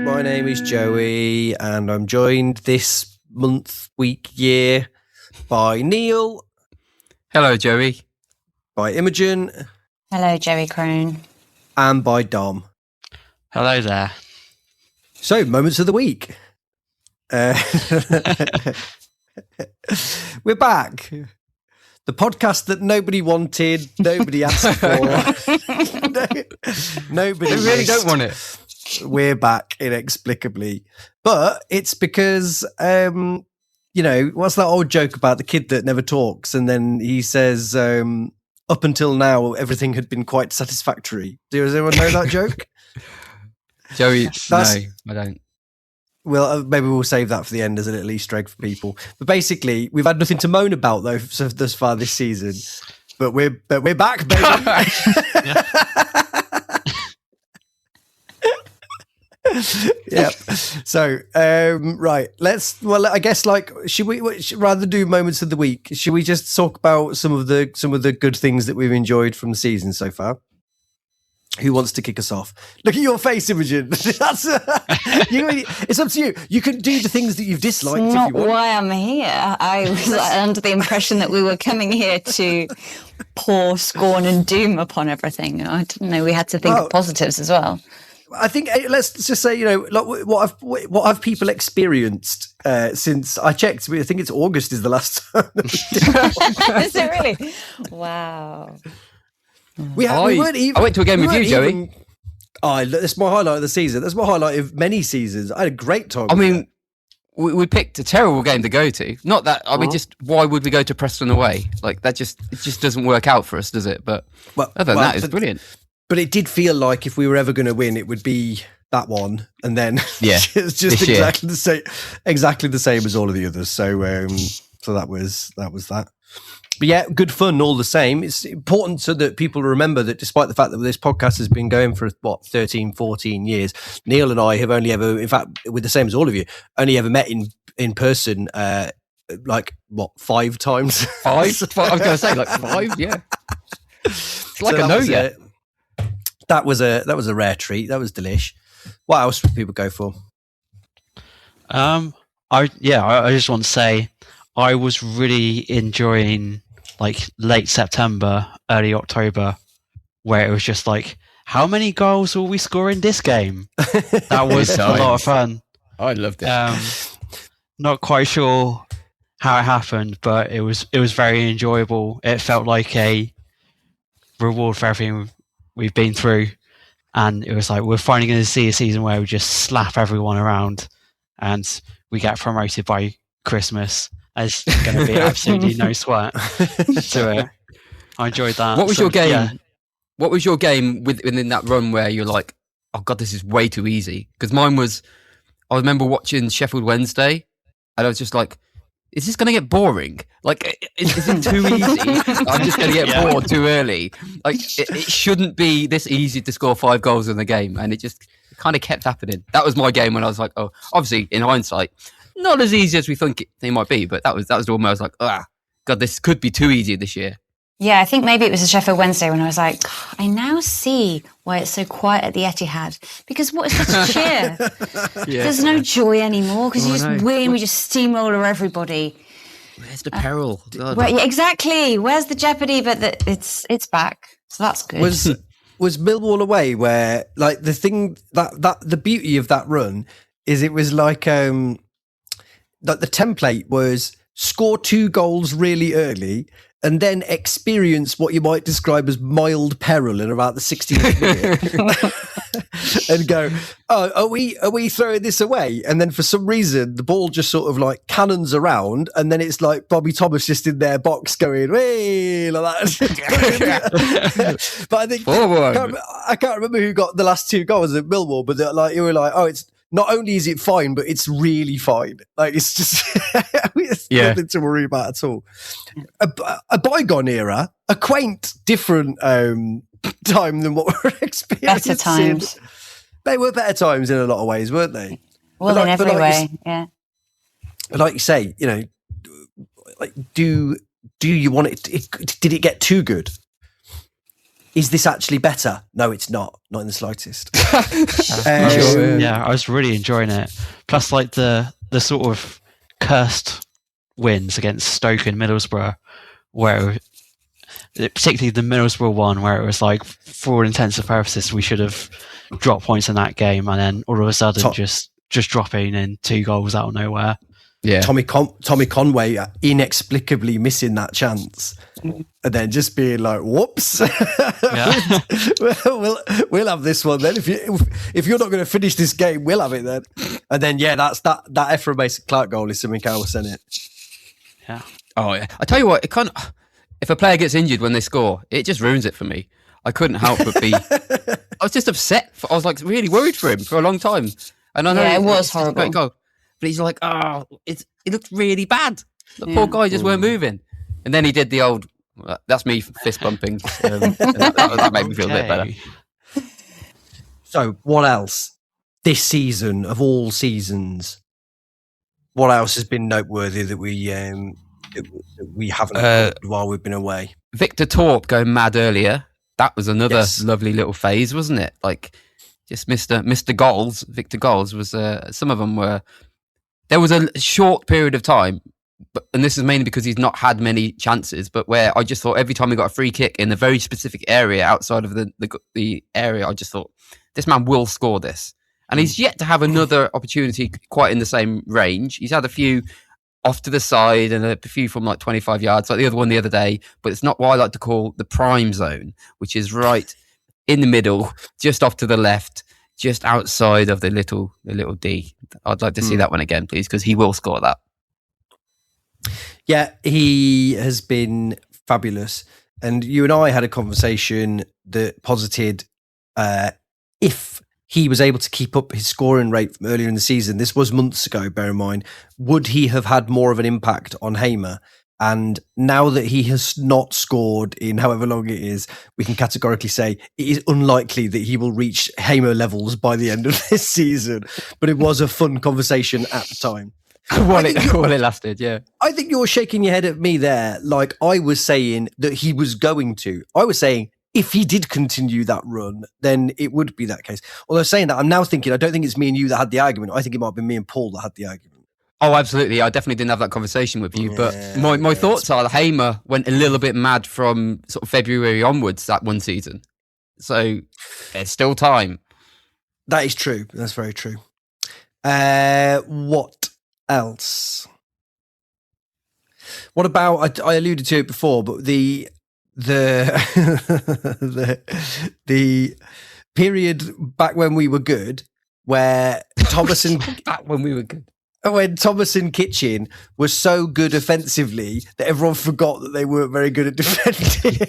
My name is Joey, and I'm joined this month, week, year by Neil. Hello, Joey. By Imogen. Hello, Joey Crone. And by Dom. Hello there. So, moments of the week. We're back. The podcast that nobody wanted, nobody asked for. Nobody. We really don't want it. We're back inexplicably. But it's because, what's that old joke about the kid that never talks? And then he says, up until now, everything had been quite satisfactory. Does everyone know that joke? Joey, no, I don't. Well, maybe we'll save that for the end as a little Easter egg for people. But basically, we've had nothing to moan about though thus far this season. But we're back, baby. Yep. So, right. I guess should we rather do moments of the week? Should we just talk about some of the good things that we've enjoyed from the season so far? Who wants to kick us off? Look at your face, Imogen. It's up to you. You can do the things that you've disliked. It's not if you want. why I'm here. I was under the impression that we were coming here to pour scorn and doom upon everything. I didn't know we had to think of positives as well. I think let's just say, what have people experienced since I checked? I think it's August is the last time. Is it really? Wow. I went to a game with you, Joey. That's my highlight of the season. That's my highlight of many seasons. I had a great time. I mean, we picked a terrible game to go to. Not that, just why would we go to Preston away? Like it just doesn't work out for us, does it? But other than that, it's brilliant. But it did feel like if we were ever going to win, it would be that one, and then it's just exactly the same as all of the others. So that was that. But yeah, good fun all the same. It's important so that people remember that despite the fact that this podcast has been going for 13, 14 years, Neil and I have only ever, in fact, with the same as all of you, only ever met in person 5 times. 5? I was going to say 5, yeah. It's like a no-yet. That was a rare treat. That was delish. What else would people go for? I just want to say I was really enjoying late September, early October, where it was just how many goals will we score in this game? That was a lot of fun. I loved it. Not quite sure how it happened, but it was very enjoyable. It felt like a reward for everything we've been through, and it was we're finally going to see a season where we just slap everyone around and we get promoted by Christmas. There's going to be absolutely no sweat to it. I enjoyed that. What was your game? Yeah. What was your game within that run where you're like, oh God, this is way too easy? Because mine was, I remember watching Sheffield Wednesday and I was just like, is this going to get boring? Is it too easy? I'm just going to get bored too early. It shouldn't be this easy to score 5 goals in the game. And it just kind of kept happening. That was my game when I was like, oh, obviously in hindsight, not as easy as we think it might be, but that was the one where I was like, God, this could be too easy this year. Yeah, I think maybe it was a Sheffield Wednesday when I was like, I now see why it's so quiet at the Etihad. Because what is such a cheer? There's no joy anymore because you just win, we just steamroller everybody. Where's the peril? Exactly. Where's the jeopardy? But it's back. So that's good. Was Millwall away where the thing that the beauty of that run is it was the template was score 2 goals really early and then experience what you might describe as mild peril in about the 60th minute and go, oh, are we throwing this away? And then for some reason, the ball just sort of cannons around and then it's Bobby Thomas just in their box going, hey, like that. But I think, I can't remember who got the last 2 goals at Millwall, but you were like, oh, it's, not only is it fine, but it's really fine. It's just it's nothing to worry about at all. A bygone era, a quaint, different time than what we're experiencing. Better times. They were better times in a lot of ways, weren't they? Well, in every way, yeah. But like you say, do you want it? Did it get too good? is this actually better? No, it's not in the slightest. Yeah, I was really enjoying it. Plus, like the sort of cursed wins against Stoke and Middlesbrough, where particularly the Middlesbrough one, where it was like, for all intents and purposes, we should have dropped points in that game, and then all of a sudden just dropping in 2 goals out of nowhere. Yeah, Tommy Conway inexplicably missing that chance, and then just being like, "Whoops, yeah. we'll have this one then. If you're not going to finish this game, we'll have it then." And then that's that Ephraim Mason-Clark goal is something else, isn't it? Yeah. Oh yeah. I tell you what, it can't. If a player gets injured when they score, it just ruins it for me. I couldn't help but be. I was just upset. I was like really worried for him for a long time, and I know it was horrible. Great goal. But he's like, it looked really bad. The poor guy just weren't moving. And then he did the old, that's me fist bumping. That made me feel a bit better. So what else this season, of all seasons, what else has been noteworthy that we haven't heard while we've been away? Victor Torp going mad earlier. That was another lovely little phase, wasn't it? Like just Mr. Goals, Victor Goals was, some of them were, there was a short period of time, and this is mainly because he's not had many chances, but where I just thought every time he got a free kick in a very specific area outside of the area, I just thought, this man will score this. And he's yet to have another opportunity quite in the same range. He's had a few off to the side and a few from like 25 yards, like the other one the other day, but it's not what I like to call the prime zone, which is right in the middle, just off to the left, just outside of the little D. I'd like to see that one again, please, because he will score that. Yeah, he has been fabulous. And you and I had a conversation that posited if he was able to keep up his scoring rate from earlier in the season, this was months ago, bear in mind, would he have had more of an impact on Hamer? And now that he has not scored in however long it is, we can categorically say it is unlikely that he will reach Hamer levels by the end of this season. But it was a fun conversation at the time. While it lasted, yeah. I think you're shaking your head at me there. Like I was saying that he was going to. I was saying if he did continue that run, then it would be that case. Although saying that, I'm now thinking, I don't think it's me and you that had the argument. I think it might have been me and Paul that had the argument. Oh, absolutely. I definitely didn't have that conversation with you. But my thoughts are Hamer went a little bit mad from sort of February onwards that one season. So there's still time. That is true. That's very true. What else? What about, I alluded to it before, but the period back when we were good, where Thomas and back when we were good. When Thomas and Kitchen were so good offensively that everyone forgot that they weren't very good at defending.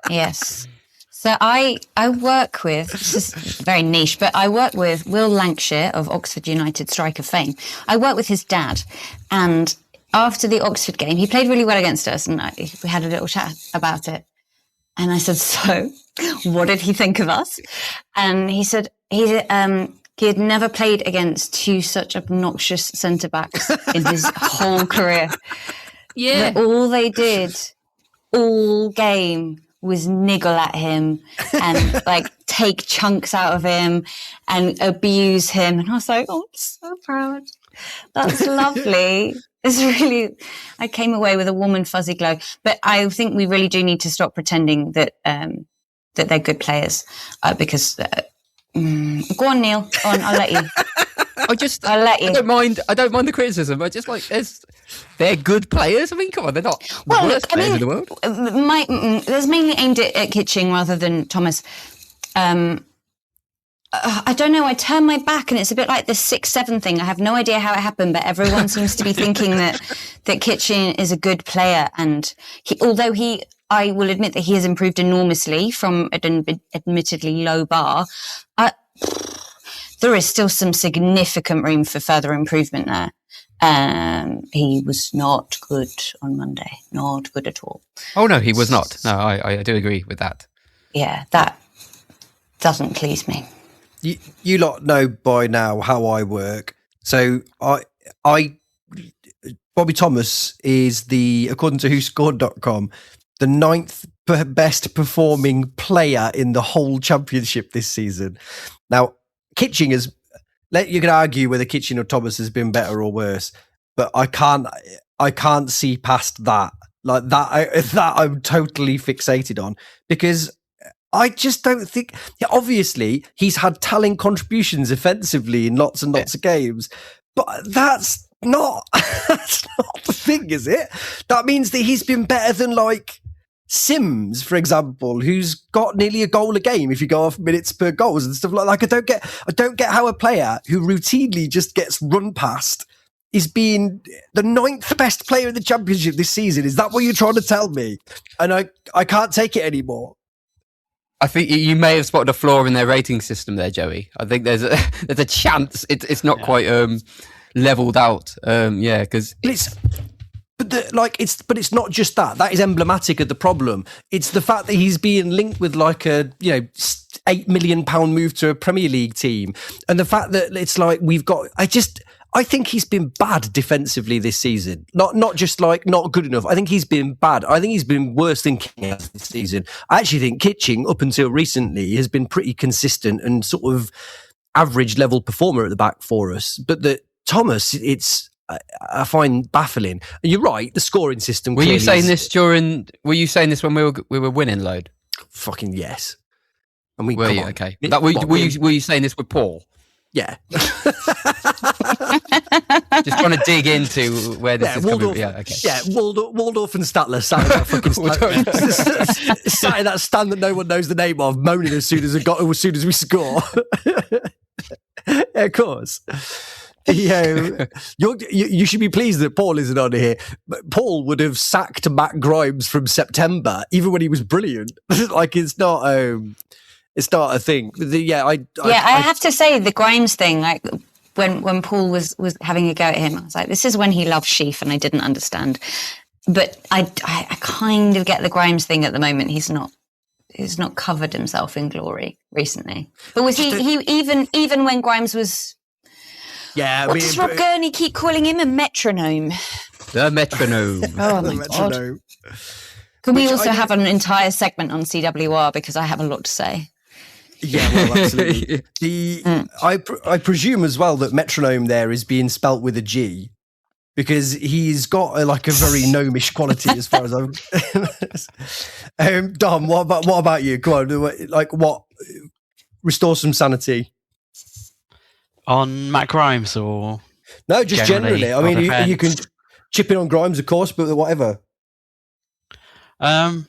Yes. So I work with, this is very niche, but I work with Will Lancashire of Oxford United striker fame. I work with his dad, and after the Oxford game, he played really well against us, and we had a little chat about it. And I said, so what did he think of us? And he said he had never played against two such obnoxious centre-backs in his whole career. Yeah. But all they did all game was niggle at him and like take chunks out of him and abuse him. And I was like, oh, I'm so proud. That's lovely. It's really, I came away with a warm and fuzzy glow. But I think we really do need to stop pretending that that they're good players because... go on, Neil. Go on, I'll let you. I'll let you. I don't mind the criticism. I just like they're good players. I mean, come on, they're not the worst players in the world. There's mainly aimed at Kitching rather than Thomas. I don't know. I turn my back, and it's a bit like the 6-7 thing. I have no idea how it happened, but everyone seems to be thinking that Kitching is a good player, and I will admit that he has improved enormously from an admittedly low bar. There is still some significant room for further improvement there. He was not good on Monday. Not good at all. Oh, no, he was not. No, I do agree with that. Yeah, that doesn't please me. You lot know by now how I work. So Bobby Thomas is according to whoscored.com, the 9th best performing player in the whole championship this season. Now, Kitching is. You can argue whether Kitching or Thomas has been better or worse, but I can't see past that. Like that I'm totally fixated on, because I just don't think. Obviously, he's had telling contributions offensively in lots and lots of games, but that's not the thing, is it? That means that he's been better than like Sims, for example, who's got nearly a goal a game if you go off minutes per goals and stuff like that. I don't get how a player who routinely just gets run past is being the 9th best player in the championship this season. Is that what you're trying to tell me? And I can't take it anymore. I think you may have spotted a flaw in their rating system there, Joey. I think there's a chance it's not quite leveled out. Because it's not just that. That is emblematic of the problem. It's the fact that he's being linked with like a £8 million move to a Premier League team, and the fact that it's like I think he's been bad defensively this season. Not just like not good enough. I think he's been bad. I think he's been worse than King this season. I actually think Kitching, up until recently, has been pretty consistent and sort of average level performer at the back for us. But that Thomas, I find baffling. And you're right, the scoring system. Were you saying this when we were winning load? Fucking yes. I mean, were you? Okay. Were you saying this with Paul? Yeah. Just trying to dig into where this is coming. Yeah, okay. Yeah, Waldorf and Statler sat in that fucking sat in that stand that no one knows the name of, moaning as soon as we score. Yeah, of course. You should be pleased that Paul isn't on here. But Paul would have sacked Matt Grimes from September, even when he was brilliant. Like it's not a thing. I have to say the Grimes thing, like when Paul was having a go at him, I was like, this is when he loved Sheaf, and I didn't understand. But I kind of get the Grimes thing at the moment. He's not covered himself in glory recently. But was he even when Grimes was? Yeah, what does Rob Gurney keep calling him? A metronome. The metronome. Oh my God. Can we also have an entire segment on CWR, because I have a lot to say. Yeah, well, absolutely. I presume as well that metronome there is being spelt with a G, because he's got a very gnomish quality as far as I'm. Dom, what about you? Come on, restore some sanity. On Matt Grimes or no, just generally. I mean, you can chip in on Grimes, of course, but whatever. I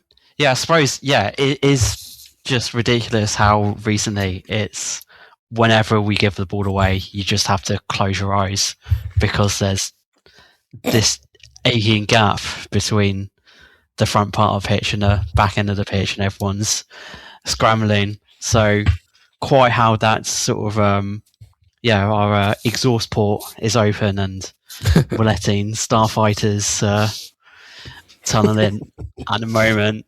suppose. Yeah, it is just ridiculous how recently it's whenever we give the ball away, you just have to close your eyes, because there's this aching gap between the front part of the pitch and the back end of the pitch, and everyone's scrambling. So quite how that's sort of our exhaust port is open, and we're letting starfighters tunnel in at the moment.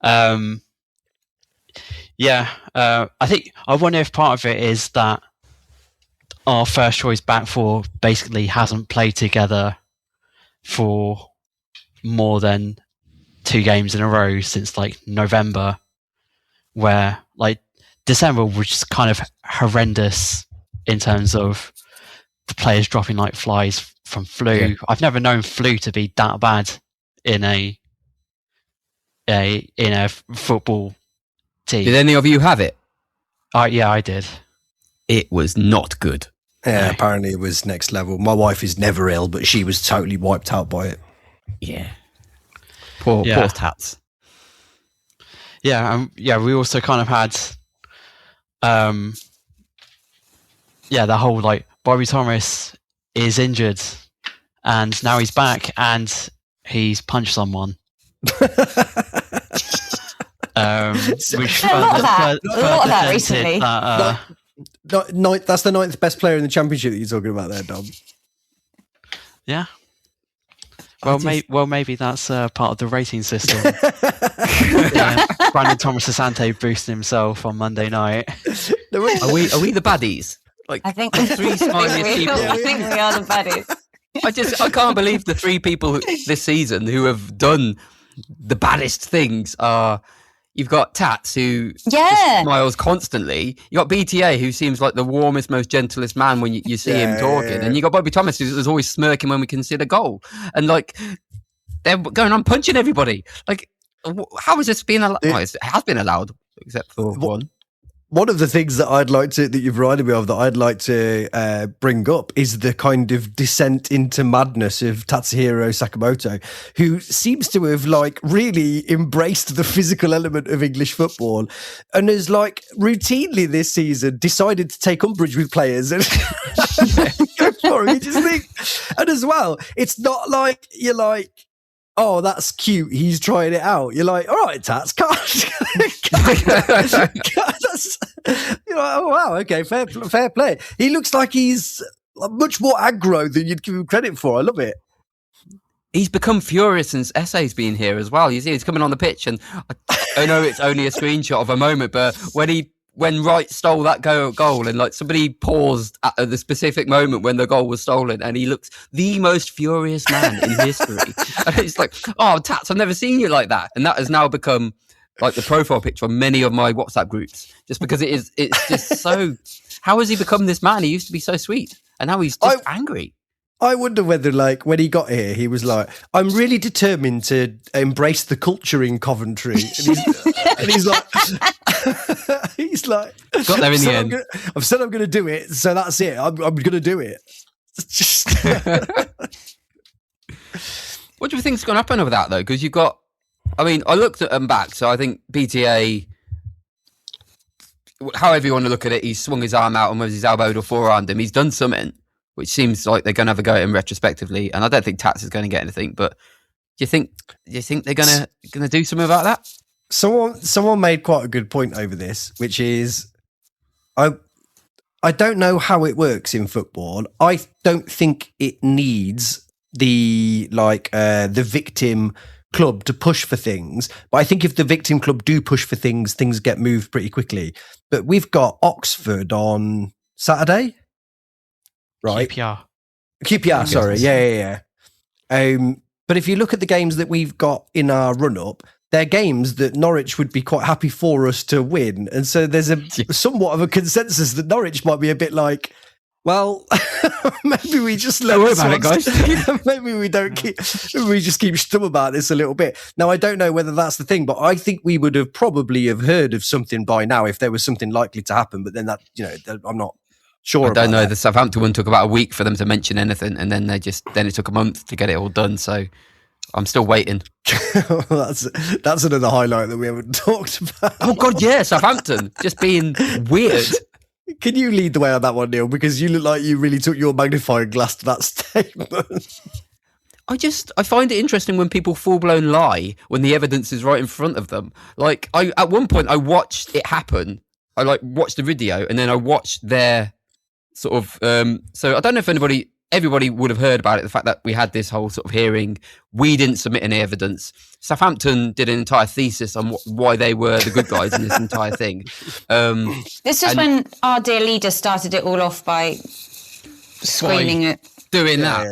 I wonder if part of it is that our first choice back four basically hasn't played together for more than 2 games in a row since November, where December was just kind of horrendous in terms of the players dropping like flies from flu. Yeah. I've never known flu to be that bad in a football team. Did any of you have it? Yeah, I did. It was not good. Yeah, no. Apparently it was next level. My wife is never ill, but she was totally wiped out by it. Yeah. Poor tats. Yeah, we also kind of had the whole Bobby Thomas is injured and now he's back and he's punched someone. Which a lot of that recently. That's the 9th best player in the championship that you're talking about there, Dom. Yeah. Well, maybe that's part of the rating system. Brandon Thomas Asante boosting himself on Monday night. Are we the baddies? I think the 3 smiliest people. I think we are the baddies. I can't believe the 3 people this season who have done the baddest things are you've got Tats who just smiles constantly. You got BTA who seems like the warmest, most gentlest man when you see him talking, and you got Bobby Thomas who's always smirking when we concede a goal, and like they're going on punching everybody. Like, how is this being allowed? It has been allowed, except for one. One of the things that you've reminded me of that I'd like to bring up is the kind of descent into madness of Tatsuhiro Sakamoto, who seems to have like really embraced the physical element of English football and has like routinely this season decided to take umbrage with players and go for it. You just think, and as well, it's not like you're like, oh, that's cute, he's trying it out. You're like, all right, Tats, you're like, oh, wow, okay, fair play. He looks like he's much more aggro than you'd give him credit for. I love it. He's become furious since Essay's been here as well. You see, he's coming on the pitch, and I know it's only a screenshot of a moment, but when Wright stole that goal and like somebody paused at the specific moment when the goal was stolen, and he looks the most furious man in history. And it's like, oh, Tats, I've never seen you like that. And that has now become like the profile picture on many of my WhatsApp groups, just because it's just so, how has he become this man? He used to be so sweet, and now he's just angry. I wonder whether, like, when he got here, he was like, I'm really determined to embrace the culture in Coventry. And he's like, got there in the end. I've said I'm going to do it, so that's it. I'm going to do it. Just What do you think's going to happen over that, though? Because you've got, I mean, I looked at them back, so I think BTA, however you want to look at it, he's swung his arm out and whether he's elbowed or forearmed him, he's done something, which seems like they're going to have a go at him retrospectively. And I don't think Tats is going to get anything, but do you think they're going to do something about that? Someone made quite a good point over this, which is, I don't know how it works in football. I don't think it needs the victim club to push for things, but I think if the victim club do push for things get moved pretty quickly. But we've got Oxford on Saturday, right? QPR, sorry, yeah. But if you look at the games that we've got in our run-up, they're games that Norwich would be quite happy for us to win, and so there's somewhat of a consensus that Norwich might be a bit like, well, maybe we just don't worry about it, guys. Maybe we just keep stum about this a little bit. Now, I don't know whether that's the thing, but I think we would have probably have heard of something by now if there was something likely to happen. But then that, I'm not sure. I don't know. The Southampton one took about a week for them to mention anything, and then it took a month to get it all done. So I'm still waiting. That's another highlight that we haven't talked about. Oh God, yeah, Southampton just being weird. Can you lead the way on that one, Neil? Because you look like you really took your magnifying glass to that statement. I find it interesting when people full-blown lie when the evidence is right in front of them. Like, at one point, I watched it happen. I watched the video, and then I watched their sort of. So I don't know if everybody would have heard about it. The fact that we had this whole sort of hearing, we didn't submit any evidence. Southampton did an entire thesis on why they were the good guys in this entire thing. This is when our dear leader started it all off by screaming it, doing that,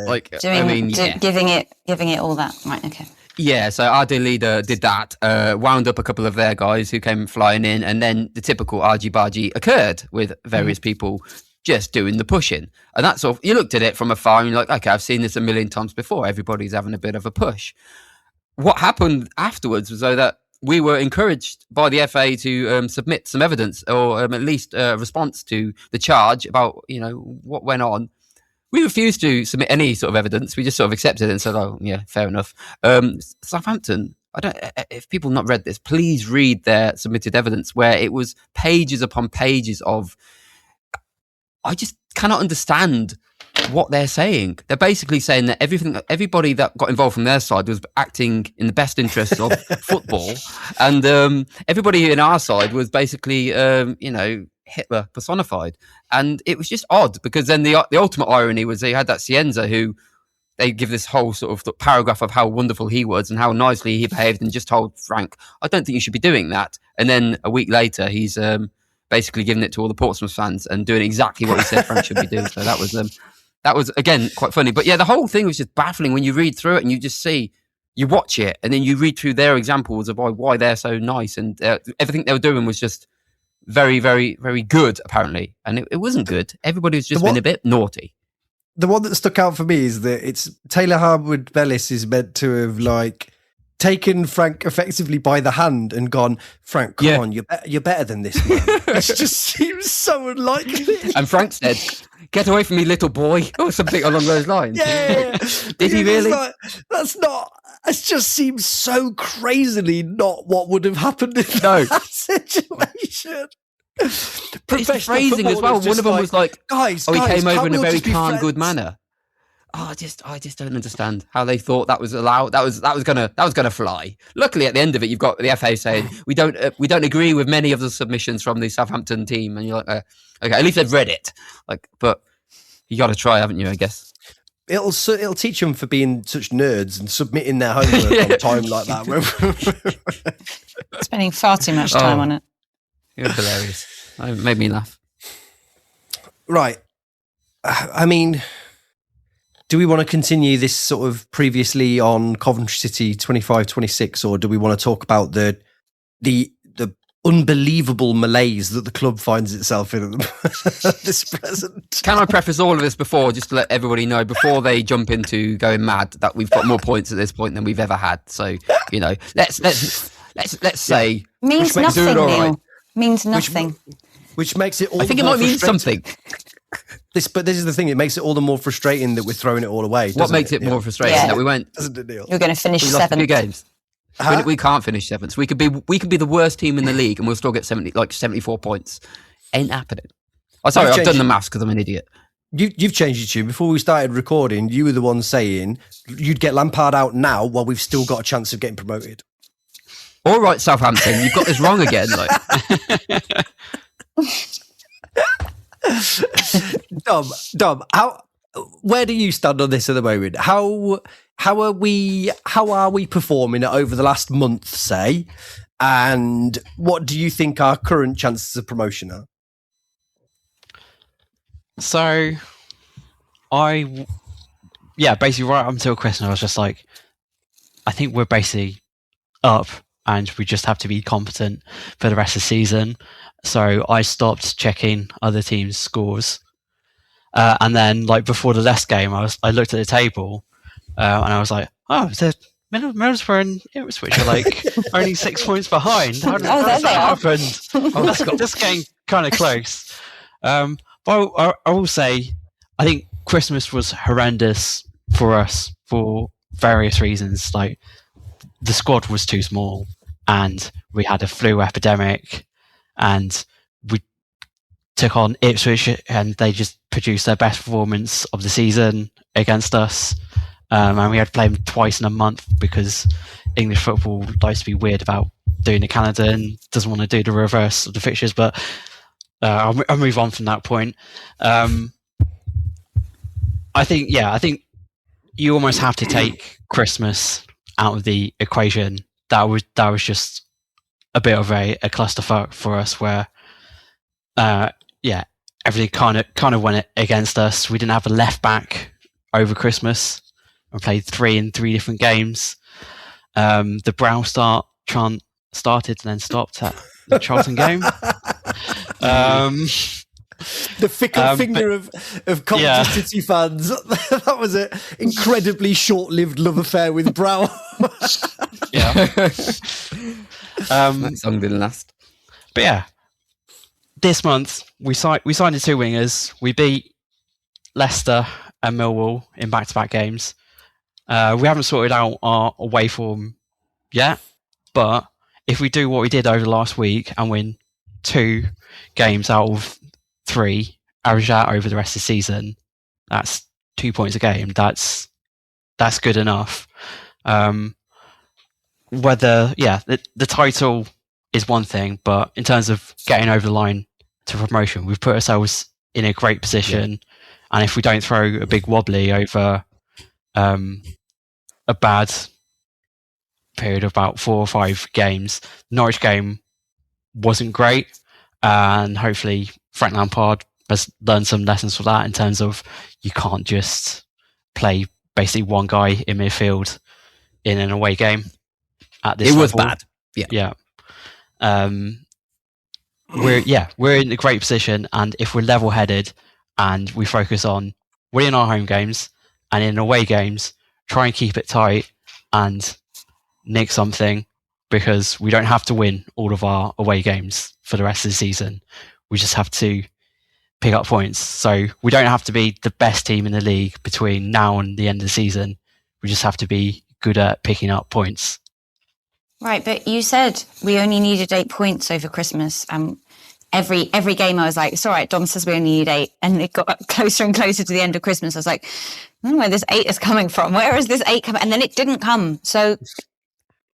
giving it all that. Right, okay. Yeah, so our dear leader did that, wound up a couple of their guys who came flying in, and then the typical argy-bargy occurred with various people just doing the pushing. And that's all. You looked at it from afar and you're like, okay, I've seen this a million times before. Everybody's having a bit of a push. What happened afterwards was that we were encouraged by the FA to submit some evidence or at least a response to the charge about, what went on. We refused to submit any sort of evidence. We just sort of accepted it and said, oh, yeah, fair enough. Southampton, if people have not read this, please read their submitted evidence where it was pages upon pages of, I just cannot understand what they're saying. They're basically saying that everybody that got involved from their side was acting in the best interests of football, and everybody in our side was basically, Hitler personified. And it was just odd because then the ultimate irony was they had that Cienza who they give this whole sort of paragraph of how wonderful he was and how nicely he behaved, and just told Frank, I don't think you should be doing that. And then a week later, he's basically giving it to all the Portsmouth fans and doing exactly what he said Frank should be doing. So that was again quite funny. But yeah, the whole thing was just baffling when you read through it and you just see you watch it and then you read through their examples of why they're so nice, and everything they were doing was just very, very, very good, apparently. And it wasn't good. Everybody was just been a bit naughty. The one that stuck out for me is that it's Taylor Harwood Bellis is meant to have like taken Frank effectively by the hand and gone, Frank, come on, you're better than this, man. It just seems so unlikely. And Frank said, "Get away from me, little boy," or something along those lines. Yeah. Did he really? Like, it just seems so crazily not what would have happened in that situation. It's the phrasing as well. One of them was like, guys, he came over in a very calm, good manner. I just don't understand how they thought that was allowed. That was gonna fly. Luckily, at the end of it, you've got the FA saying we don't agree with many of the submissions from the Southampton team, and you're like, okay, at least they've read it. Like, but you got to try, haven't you? I guess it'll teach them for being such nerds and submitting their homework on time like that. Spending far too much time on it. You're hilarious. It made me laugh. Right. I mean, do we want to continue this sort of previously on Coventry City 25-26, or do we want to talk about the unbelievable malaise that the club finds itself in at this present? Can I preface all of this before, just to let everybody know, before they jump into going mad, that we've got more points at this point than we've ever had. So, let's say means nothing, Neil. Right. Means nothing. Which makes it all. I think it might mean something. But this is the thing. It makes it all the more frustrating that we're throwing it all away. What makes it more frustrating? Yeah. That we went. Doesn't it, Neil? You're going to finish we seventh. Lost a few games. Huh? We can't finish seventh. We could be the worst team in the league, and we'll still get 74 points. Ain't happening. Oh, sorry, I've done the maths because I'm an idiot. You've changed your tune. Before we started recording, you were the one saying you'd get Lampard out now while we've still got a chance of getting promoted. All right, Southampton, you've got this wrong again. Like. Dom, where do you stand on this at the moment? How are we performing over the last month, say, and what do you think our current chances of promotion are? So, basically right up until Christmas, I was just like, I think we're basically up, and we just have to be competent for the rest of the season. So I stopped checking other teams' scores, and then like before the Leicester game, I looked at the table, and I was like, oh, the Middlesbrough and Ipswich are like only 6 points behind. How did that happen? That's just getting kind of close. But I will say, I think Christmas was horrendous for us for various reasons. Like the squad was too small, and we had a flu epidemic, and we took on Ipswich, and they just produced their best performance of the season against us. And we had to play them twice in a month because English football likes to be weird about doing the calendar and doesn't want to do the reverse of the fixtures. But I'll move on from that point. I think you almost have to take Christmas out of the equation. That was just a bit of a clusterfuck for us, where everything kind of went against us. We didn't have a left back over Christmas. We played 3 in 3 different games. The Brown chant started and then stopped at the Charlton game. The fickle finger of Coventry City fans. That was an incredibly short-lived love affair with Brown. That song didn't last. But yeah, this month we signed the 2 wingers. We beat Leicester and Millwall in back-to-back games. We haven't sorted out our away form yet, but if we do what we did over the last week and win 2 games out of 3, average that over the rest of the season, that's 2 points a game. That's good enough. The title is one thing, but in terms of getting over the line to promotion, we've put ourselves in a great position. Yeah. And if we don't throw a big wobbly over a bad period of about 4 or 5 games, Norwich game wasn't great, and hopefully Frank Lampard has learned some lessons from that in terms of you can't just play basically one guy in midfield in an away game at this It level. was bad. Yeah. We're in a great position, and if we're level-headed and we focus on winning our home games and in away games, try and keep it tight and nick something, because we don't have to win all of our away games for the rest of the season. We just have to pick up points. So we don't have to be the best team in the league between now and the end of the season. We just have to be good at picking up points. Right, but you said we only needed 8 points over Christmas. Every game I was like, it's all right, Dom says we only need 8. And it got closer and closer to the end of Christmas. I was like, I don't know where this 8 is coming from. Where is this 8 coming? And then it didn't come. So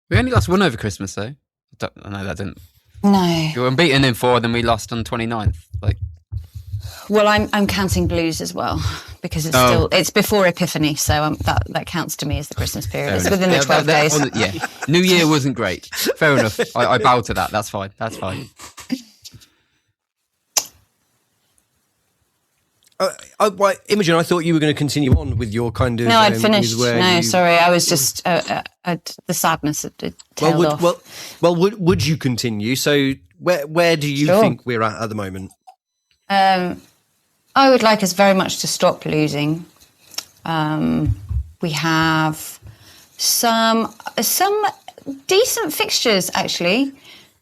we only lost 1 over Christmas, though. I know that didn't. No. We were unbeaten in 4, then we lost on 29th. Well, I'm counting Blues as well, because it's before Epiphany, so that counts to me as the Christmas period. It's within the 12 days. New Year wasn't great. Fair enough. I bow to that. That's fine. Imogen, I thought you were going to continue on with your kind of... No, I'd finished. Sorry, I was just... the sadness had tailed off. Well, would you continue? So where do you think we're at the moment? I would like us very much to stop losing. We have some decent fixtures, actually.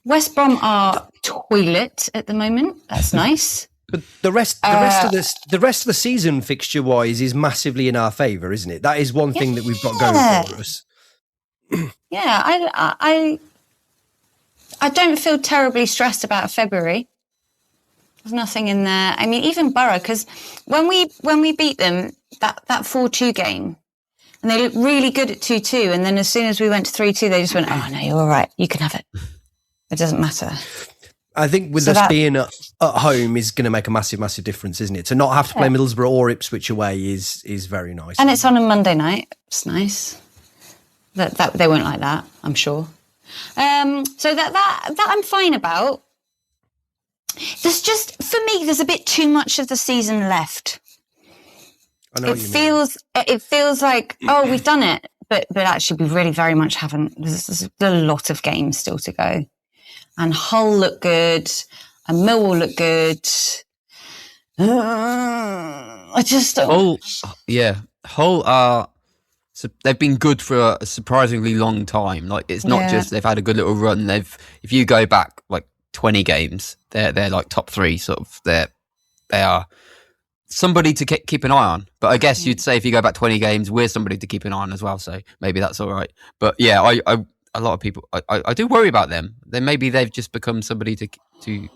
West Brom are toilet at the moment. That's nice. But the rest of the season fixture wise is massively in our favour, isn't it? That is one thing that we've got going for us. Yeah, I don't feel terribly stressed about February. There's nothing in there. I mean, even Borough, because when we beat them that 4-2 game, and they looked really good at 2-2, and then as soon as we went to 3-2, they just went, "Oh no, you're all right. You can have it. It doesn't matter." I think with us being at home is going to make a massive, massive difference, isn't it? To not have to play Middlesbrough or Ipswich away is very nice. And it's on a Monday night. It's nice. That they won't like that, I'm sure. So that I'm fine about. There's just, for me, there's a bit too much of the season left. I know it feels like, oh, we've done it, but actually we really very much haven't. There's a lot of games still to go. And Hull look good, and Millwall look good. I just don't. Hull are. They've been good for a surprisingly long time. Like, it's not just they've had a good little run. If you go back like 20 games, they're like top 3 sort of. They are somebody to keep an eye on. But I guess you'd say if you go back 20 games, we're somebody to keep an eye on as well. So maybe that's all right. But yeah, a lot of people, I do worry about them. Then maybe they've just become somebody to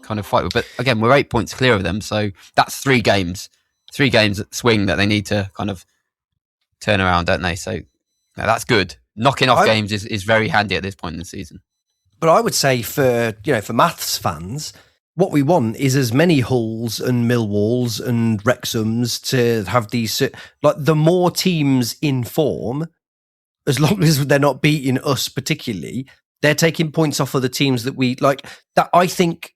kind of fight with. But again, we're 8 points clear of them, so that's 3 games at swing that they need to kind of turn around, don't they? So that's good. Knocking off games is very handy at this point in the season. But I would say for maths fans, what we want is as many Hulls and Millwalls and Wrexhams to have these, like, the more teams in form, as long as they're not beating us particularly, they're taking points off of the teams that we like. That I think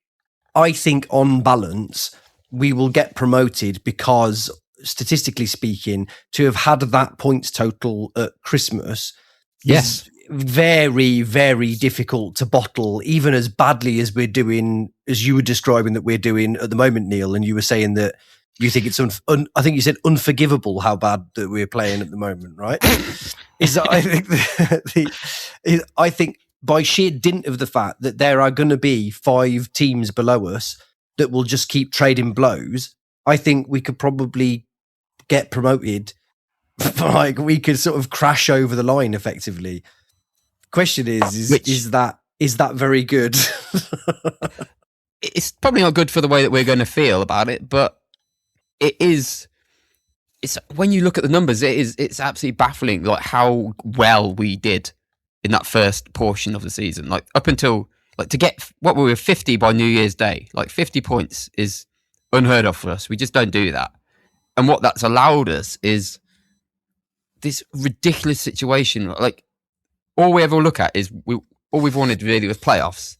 on balance, we will get promoted because, statistically speaking, to have had that points total at Christmas is very, very difficult to bottle, even as badly as we're doing, as you were describing that we're doing at the moment, Neil, and you were saying that you think it's I think you said unforgivable how bad that we're playing at the moment, right? I think by sheer dint of the fact that there are going to be 5 teams below us that will just keep trading blows, I think we could probably get promoted. Like, we could sort of crash over the line effectively. Question is that very good? It's probably not good for the way that we're going to feel about it, but it is. It's when you look at the numbers, it's absolutely baffling, like how well we did in that first portion of the season. Like, up until, like, to get what we were 50 by New Year's Day, like 50 points is unheard of for us. We just don't do that. And what that's allowed us is this ridiculous situation. Like, all we ever look at is all we've wanted really was playoffs.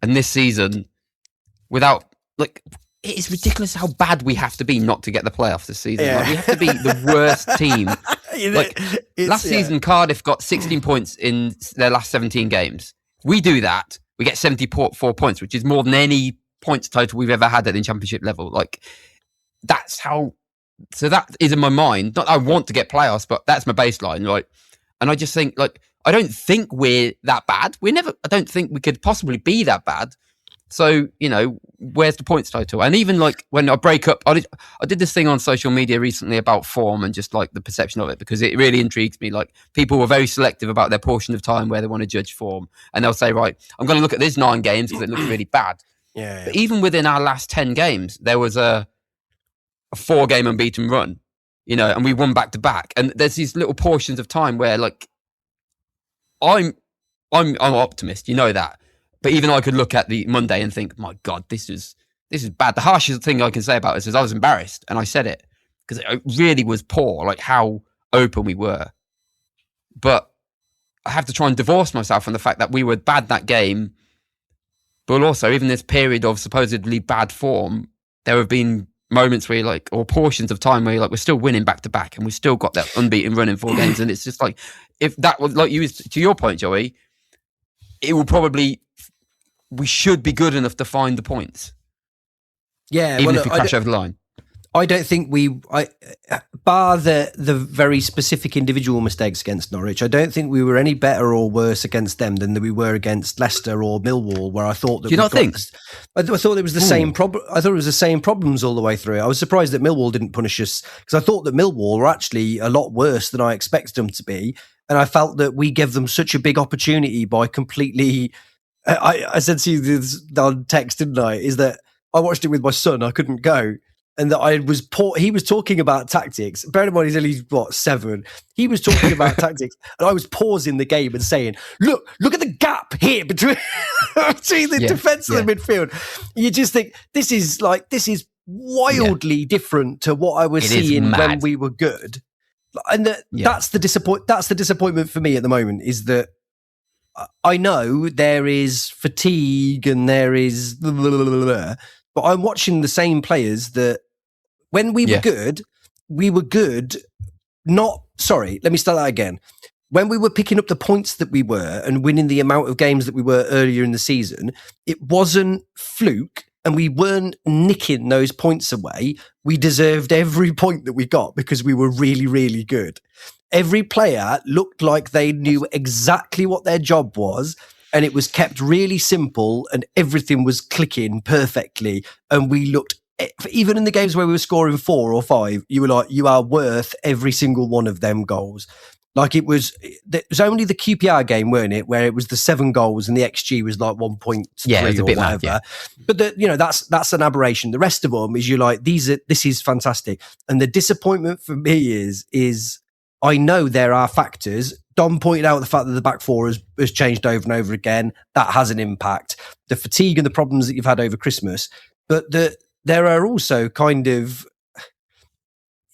And this season, without, like, it is ridiculous how bad we have to be not to get the playoffs this season. Like, we have to be the worst team Like last season, Cardiff got 16 points in their last 17 games. We do that, we get 74 points, which is more than any points total we've ever had at the Championship level. Like that's how. So that is in my mind. Not I want to get playoffs, but that's my baseline, right? And I just think, like, I don't think we're that bad. I don't think we could possibly be that bad. So, you know, where's the points total? And even like when I break up, I did this thing on social media recently about form and just like the perception of it, because it really intrigues me. Like people were very selective about their portion of time where they want to judge form. And they'll say, right, I'm going to look at these 9 games because it looks really bad. Yeah. But even within our last 10 games, there was a 4-game unbeaten run, you know, and we won back to back. And there's these little portions of time where like, I'm an optimist, you know that. But even I could look at the Monday and think, my God, this is bad. The harshest thing I can say about this is I was embarrassed, and I said it because it really was poor, like how open we were. But I have to try and divorce myself from the fact that we were bad that game. But also, even this period of supposedly bad form, there have been moments where you're like, or portions of time where you're like, we're still winning back to back, and we still got that unbeaten run in 4 games. And it's just like, if that was like you, to your point, Joey, it will probably. We should be good enough to find the points. Yeah, even if we crash over the line. I don't think bar the very specific individual mistakes against Norwich, I don't think we were any better or worse against them than we were against Leicester or Millwall, where I thought that. Do you not think? I thought it was the same problem. I thought it was the same problems all the way through. I was surprised that Millwall didn't punish us, because I thought that Millwall were actually a lot worse than I expected them to be, and I felt that we gave them such a big opportunity by completely. I said to you this on text, didn't I? Is that I watched it with my son. I couldn't go, and that I was he was talking about tactics. Bear in mind, he's only 7. He was talking about tactics, and I was pausing the game and saying, "Look at the gap here between the defence and the midfield." You just think this is wildly different to what I was seeing when we were good, and that's the disappointment for me at the moment. Is that. I know there is fatigue and there is blah, blah, blah, blah, blah, but I'm watching the same players that when we were good, let me start that again. When we were picking up the points that we were and winning the amount of games that we were earlier in the season, it wasn't fluke, and we weren't nicking those points away. We deserved every point that we got because we were really, really good. Every player looked like they knew exactly what their job was, and it was kept really simple, and everything was clicking perfectly. And we looked, even in the games where we were scoring 4 or 5, you were like, you are worth every single one of them goals. Like it was only the QPR game, weren't it, where it was the 7 goals and the XG was like 1.3 or whatever. Mad, But that's an aberration. The rest of them is you're like, this is fantastic. And the disappointment for me is I know there are factors. Dom pointed out the fact that the back 4 has changed over and over again. That has an impact. The fatigue and the problems that you've had over Christmas. But there are also kind of...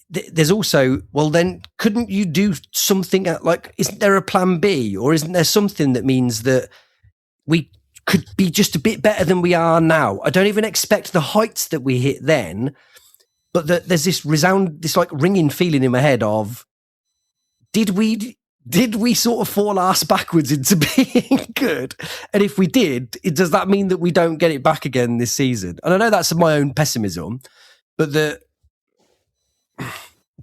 There's also, well, then couldn't you do something like, isn't there a plan B? Or isn't there something that means that we could be just a bit better than we are now? I don't even expect the heights that we hit then, but there's this ringing feeling in my head of, did we sort of fall arse backwards into being good? And if we did, does that mean that we don't get it back again this season? And I know that's my own pessimism, but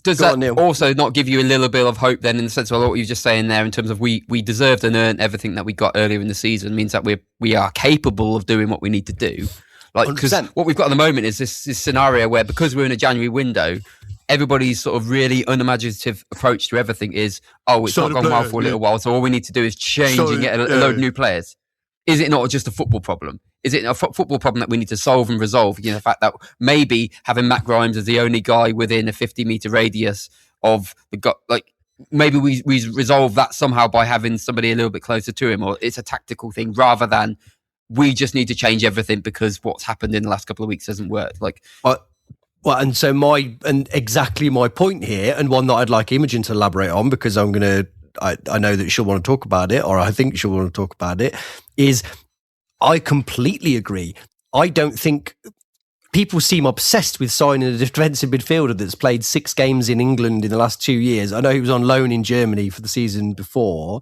does that also not give you a little bit of hope then, in the sense of what you were just saying there, in terms of we deserved and earned everything that we got earlier in the season, means that we are capable of doing what we need to do? Like, because what we've got at the moment is this scenario where, because we're in a January window, everybody's sort of really unimaginative approach to everything is, it's not gone well for a little while, so all we need to do is change and get a load of new players. Is it not just a football problem? Is it a football problem that we need to solve and resolve? You know, the fact that maybe having Matt Grimes as the only guy within a 50-meter radius of the guy, like maybe we resolve that somehow by having somebody a little bit closer to him, or it's a tactical thing rather than we just need to change everything because what's happened in the last couple of weeks hasn't worked. Like, well, and so exactly my point here, and one that I'd like Imogen to elaborate on, because I know that she'll want to talk about it, or I think she'll want to talk about it, is I completely agree. I don't think people seem obsessed with signing a defensive midfielder that's played 6 games in England in the last 2 years. I know he was on loan in Germany for the season before,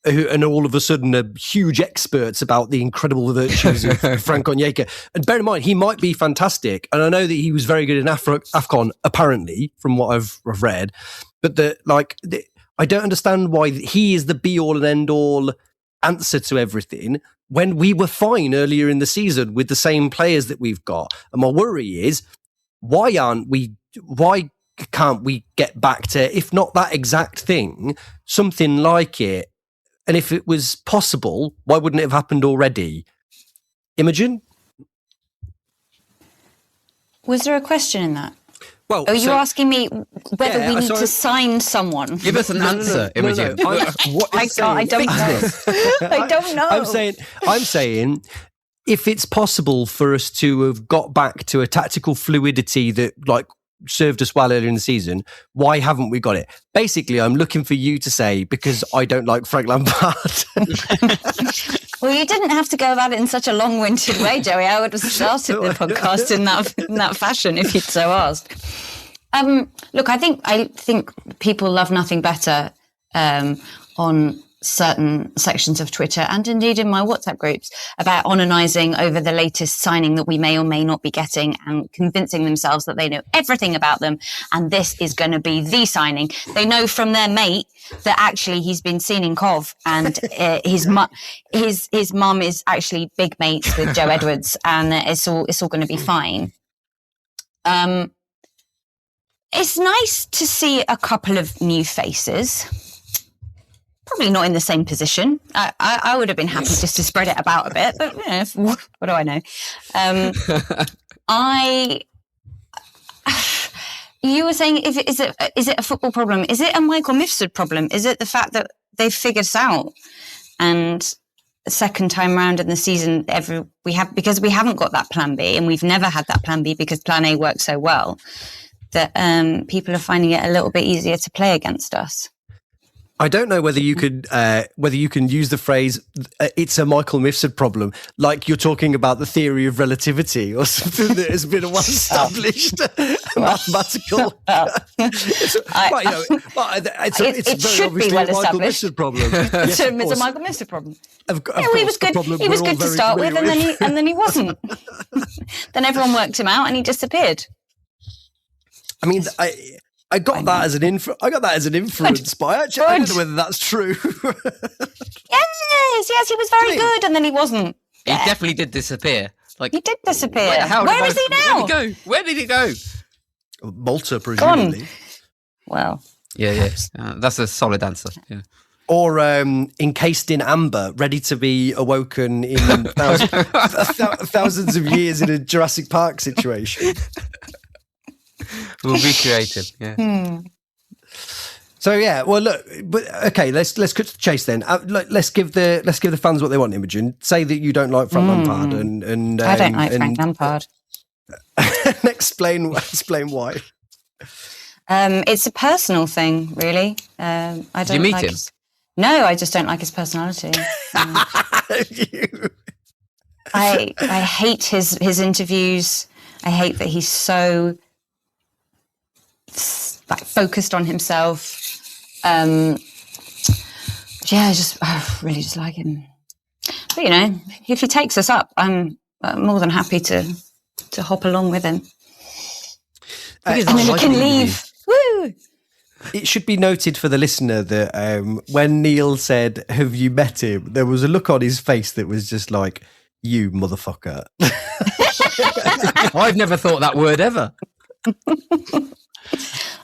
and all of a sudden are huge experts about the incredible virtues of Frank Onyeka. And bear in mind, he might be fantastic. And I know that he was very good in AFCON, apparently, from what I've read. But I don't understand why he is the be-all and end-all answer to everything when we were fine earlier in the season with the same players that we've got. And my worry is, why can't we get back to, if not that exact thing, something like it? And if it was possible, why wouldn't it have happened already? Imogen? Was there a question in that? Well, are you asking me whether we need to sign someone? Give us an answer, Imogen. I don't know. I don't know. I'm saying if it's possible for us to have got back to a tactical fluidity that served us well earlier in the season, why haven't we got it? Basically, I'm looking for you to say, because I don't like Frank Lampard. Well, you didn't have to go about it in such a long-winded way, Joey. I would have started the podcast in that fashion if you'd so asked. Look, I think people love nothing better on certain sections of Twitter and indeed in my WhatsApp groups about onanising over the latest signing that we may or may not be getting and convincing themselves that they know everything about them and this is going to be the signing. They know from their mate that actually he's been seen in Cov and his mum is actually big mates with Joe Edwards and it's all going to be fine. It's nice to see a couple of new faces. Probably not in the same position. I would have been happy just to spread it about a bit, but what do I know? You were saying, is it a football problem? Is it a Michael Mifsud problem? Is it the fact that they've figured us out? And the second time round in the season, because we haven't got that plan B, and we've never had that plan B because plan A works so well, that people are finding it a little bit easier to play against us. I don't know whether you can use the phrase "it's a Michael Mifsud problem" like you're talking about the theory of relativity or something that has been a well-established mathematical. It's very obviously a Michael Mifsud problem. Yes, it's a Michael Mifsud problem. He was good. He was good to start with, and then he wasn't. Then everyone worked him out, and he disappeared. I mean, I got that as an inference, but I don't know whether that's true. Yes, he was very good, and then he wasn't. He definitely did disappear. He did disappear. Where is he now? Where did he go? Malta, presumably. Gone. Well, yeah. That's a solid answer. Yeah. Or encased in amber, ready to be awoken in thousands of years in a Jurassic Park situation. We'll be creative, yeah. So yeah, well look, but okay, let's cut to the chase then. Let's give the fans what they want. Imogen, say that you don't like Frank Lampard, and I don't like Frank Lampard. explain why. It's a personal thing, really. I don't. Did you meet him? No, I just don't like his personality. I hate his interviews. I hate that he's so focused on himself. I really just like him. But if he takes us up, I'm more than happy to hop along with him. And then he can leave. Woo! It should be noted for the listener that when Neil said, "Have you met him?" there was a look on his face that was just like, "You motherfucker." I've never thought that word ever.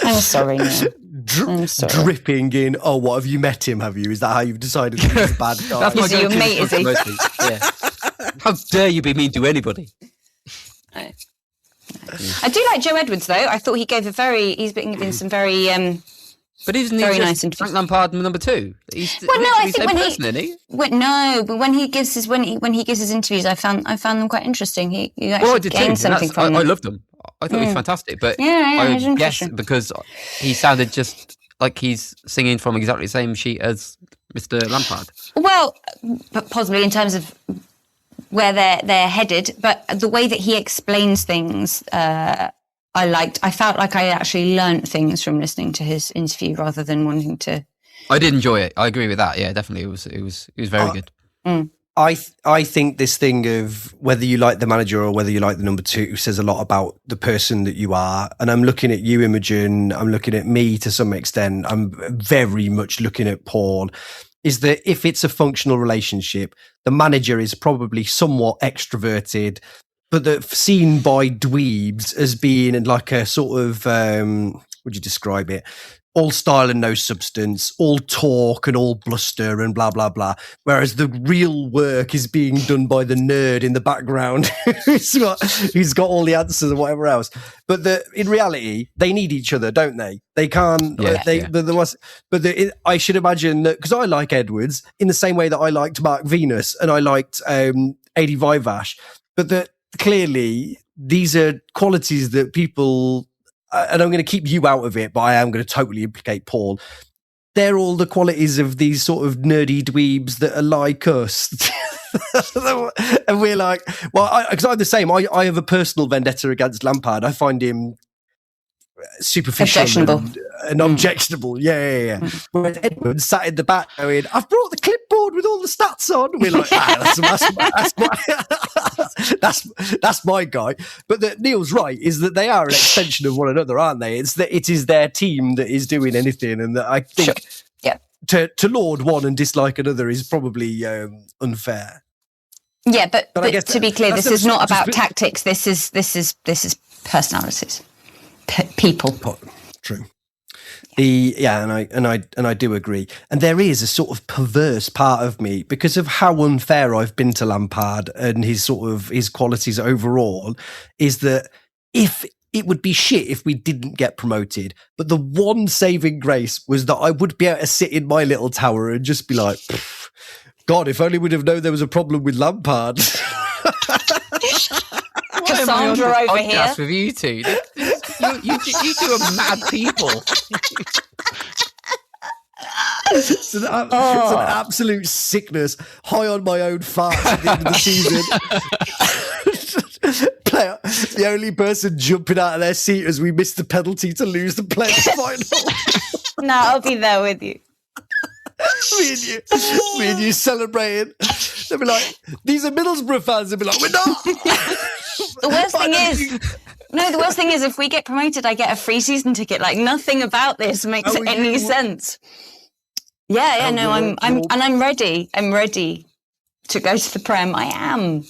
I'm sorry, Neil. I'm sorry. Dripping in. Oh, what, have you met him? Have you? Is that how you've decided that he's a bad guy? That's my your mate, is he? Yeah. How dare you be mean to anybody? No. I do like Joe Edwards, though. I thought he's been giving some very but isn't he very nice interviews. Frank Lampard number 2? I think when he gives his interviews, I found them quite interesting. He actually gained something from them. I loved them. I thought he was fantastic, but I guess because he sounded just like he's singing from exactly the same sheet as Mr. Lampard. Well, but possibly in terms of where they're headed, but the way that he explains things, I liked. I felt like I actually learnt things from listening to his interview rather than wanting to. I did enjoy it. I agree with that. Yeah, definitely. It was very good. I think this thing of whether you like the manager or whether you like the number two says a lot about the person that you are. And I'm looking at you, Imogen. I'm looking at me to some extent. I'm very much looking at Paul. Is that if it's a functional relationship, the manager is probably somewhat extroverted, but seen by dweebs as being like a sort of, would you describe it? All style and no substance, all talk and all bluster and blah, blah, blah. Whereas the real work is being done by the nerd in the background who's got all the answers and whatever else. But in reality, they need each other, don't they? They can't. I should imagine that, because I like Edwards in the same way that I liked Mark Venus and I liked Adi Vivash. But that clearly these are qualities that people... and I'm going to keep you out of it, but I am going to totally implicate Paul. They're all the qualities of these sort of nerdy dweebs that are like us. And we're like, well, because I'm the same. I have a personal vendetta against Lampard. I find him superficial and objectionable. Yeah. Whereas Edward sat in the back going, I've brought the clipboard with all the stats on. We're like, that's my guy. But Neil's right, is that they are an extension of one another, aren't they? It's that it is their team that is doing anything, and that I think to laud one and dislike another is probably unfair. Yeah, but to be clear, this is not about tactics. This is personalities. People. True. And I do agree. And there is a sort of perverse part of me because of how unfair I've been to Lampard and his qualities overall, is that if it would be shit if we didn't get promoted, but the one saving grace was that I would be able to sit in my little tower and just be like, God, if only we'd have known there was a problem with Lampard. Cassandra over here with you two. You two are mad people. It's an absolute sickness. High on my own farts at the end of the season. Player, the only person jumping out of their seat as we missed the penalty to lose the playoff final. No, I'll be there with you. Me and you celebrating. They'll be like, these are Middlesbrough fans. They'll be like, we're not. The worst thing is, if we get promoted, I get a free season ticket. Like, nothing about this makes any sense. I'm ready. I'm ready to go to the Prem. I am.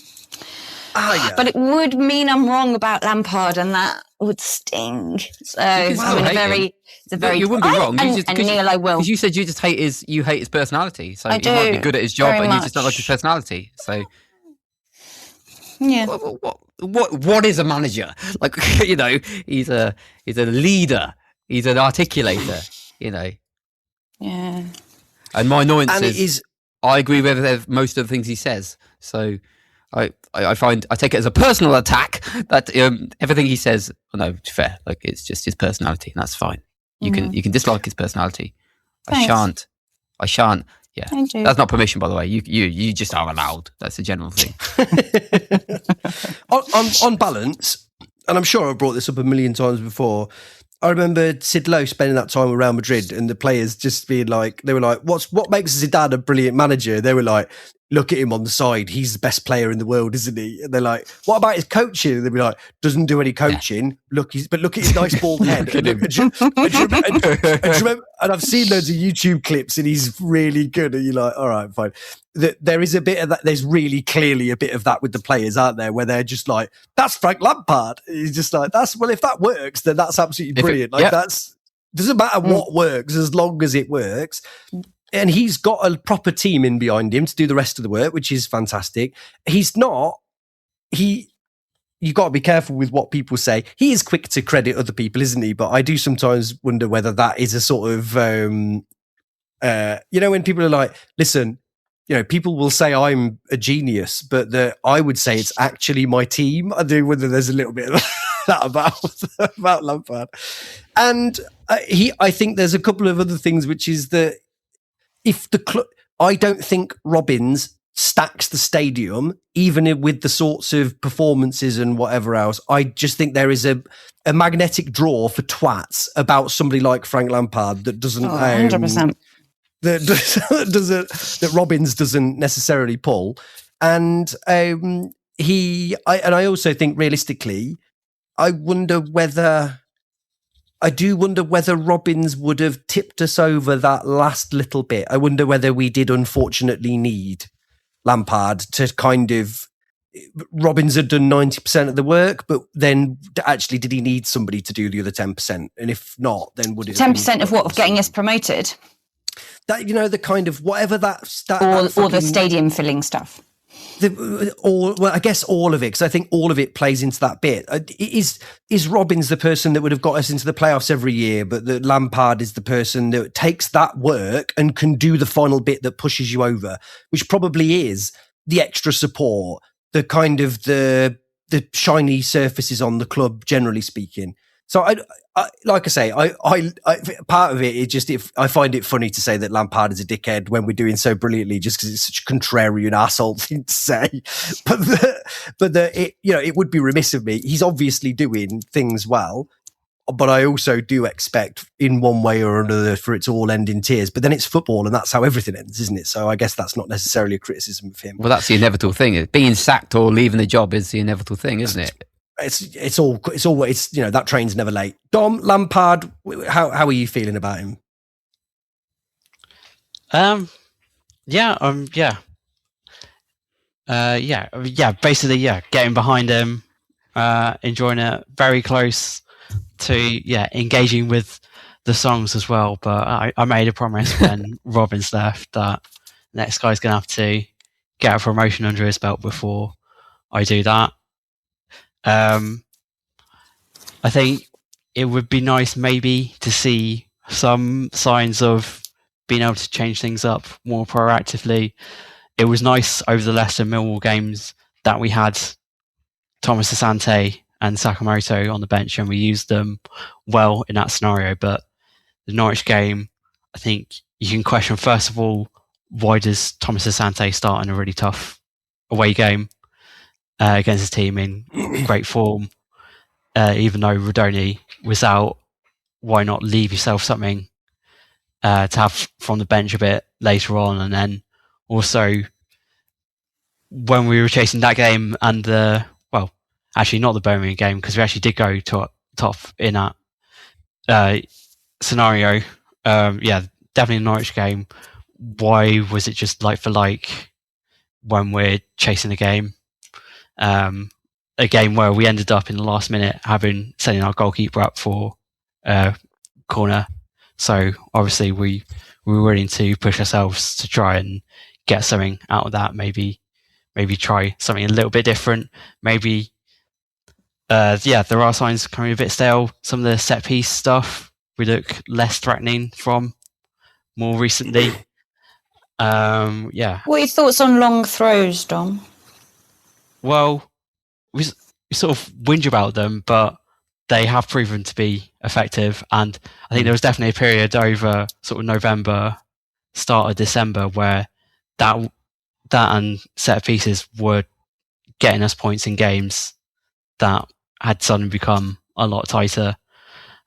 But it would mean I'm wrong about Lampard, and that would sting. So you wouldn't be wrong. And Neil, I will. Because you said you hate his personality. So he might be good at his job, and you just don't like his personality. So yeah. What is a manager? Like, he's a leader. He's an articulator. Yeah. And my annoyance is I agree with most of the things he says. So I take it as a personal attack that everything he says. No, fair. Like, it's just his personality, and that's fine. You can dislike his personality. Thanks. I shan't. Yeah, that's not permission, by the way. You just are allowed. That's a general thing. on balance, and I'm sure I've brought this up a million times before. I remember Sid Lowe spending that time with Real Madrid, and the players just being like, they were like, what makes Zidane a brilliant manager? They were like, look at him on the side. He's the best player in the world, isn't he? And they're like, what about his coaching? And they'd be like, doesn't do any coaching. Yeah. Look at his nice bald head. And I've seen loads of YouTube clips, and he's really good. And you're like, all right, fine. There is a bit of that. There's really clearly a bit of that with the players, aren't there? Where they're just like, that's Frank Lampard. He's just like, if that works, then that's absolutely brilliant. Doesn't matter what works as long as it works. And he's got a proper team in behind him to do the rest of the work, which is fantastic. You've got to be careful with what people say. He is quick to credit other people, isn't he? But I do sometimes wonder whether that is a sort of, when people are like, listen, people will say I'm a genius, but I would say it's actually my team. I do wonder there's a little bit of that about Lampard. And I think there's a couple of other things, which is that I don't think Robbins stacks the stadium, even with the sorts of performances and whatever else. I just think there is a magnetic draw for twats about somebody like Frank Lampard that doesn't 100%. that Robins doesn't necessarily pull. And I also think realistically, I do wonder whether Robins would have tipped us over that last little bit. I wonder whether we did unfortunately need Lampard to kind of... Robins had done 90% of the work, but then actually did he need somebody to do the other 10%? And if not, then would it... 10% of what? Of getting us promoted? That, the kind of whatever that... or the stadium filling stuff. I guess all of it, because I think all of it plays into that bit. Is Robins the person that would have got us into the playoffs every year, but that Lampard is the person that takes that work and can do the final bit that pushes you over, which probably is the extra support, the kind of the shiny surfaces on the club, generally speaking. So I like I say, I part of it is just I find it funny to say that Lampard is a dickhead when we're doing so brilliantly, just because it's such a contrarian asshole thing to say. But it would be remiss of me. He's obviously doing things well, but I also do expect in one way or another for it to all end in tears. But then it's football, and that's how everything ends, isn't it? So I guess that's not necessarily a criticism of him. Well, that's the inevitable thing. Being sacked or leaving the job is the inevitable thing, isn't it? It's always that train's never late. Dom, Lampard, how are you feeling about him? Basically, getting behind him, enjoying it, very close to engaging with the songs as well. But I made a promise when Robins left that the next guy's gonna have to get a promotion under his belt before I do that. I think it would be nice maybe to see some signs of being able to change things up more proactively. It was nice over the Leicester Millwall games that we had Thomas Asante and Sakamoto on the bench and we used them well in that scenario. But the Norwich game, I think you can question, first of all, why does Thomas Asante start in a really tough away game against a team in great form, even though Rodoni was out? Why not leave yourself something to have from the bench a bit later on? And then also when we were chasing that game and actually not the Birmingham game, because we actually did go top in that scenario. Definitely the Norwich game. Why was it just like for like when we're chasing the game? A game where we ended up in the last minute sending our goalkeeper up for corner. So obviously we were willing to push ourselves to try and get something out of that. Maybe try something a little bit different. Maybe there are signs coming a bit stale. Some of the set piece stuff we look less threatening from more recently. What are your thoughts on long throws, Dom? Well, we sort of whinge about them, but they have proven to be effective. And I think there was definitely a period over sort of November, start of December, where that and set pieces were getting us points in games that had suddenly become a lot tighter.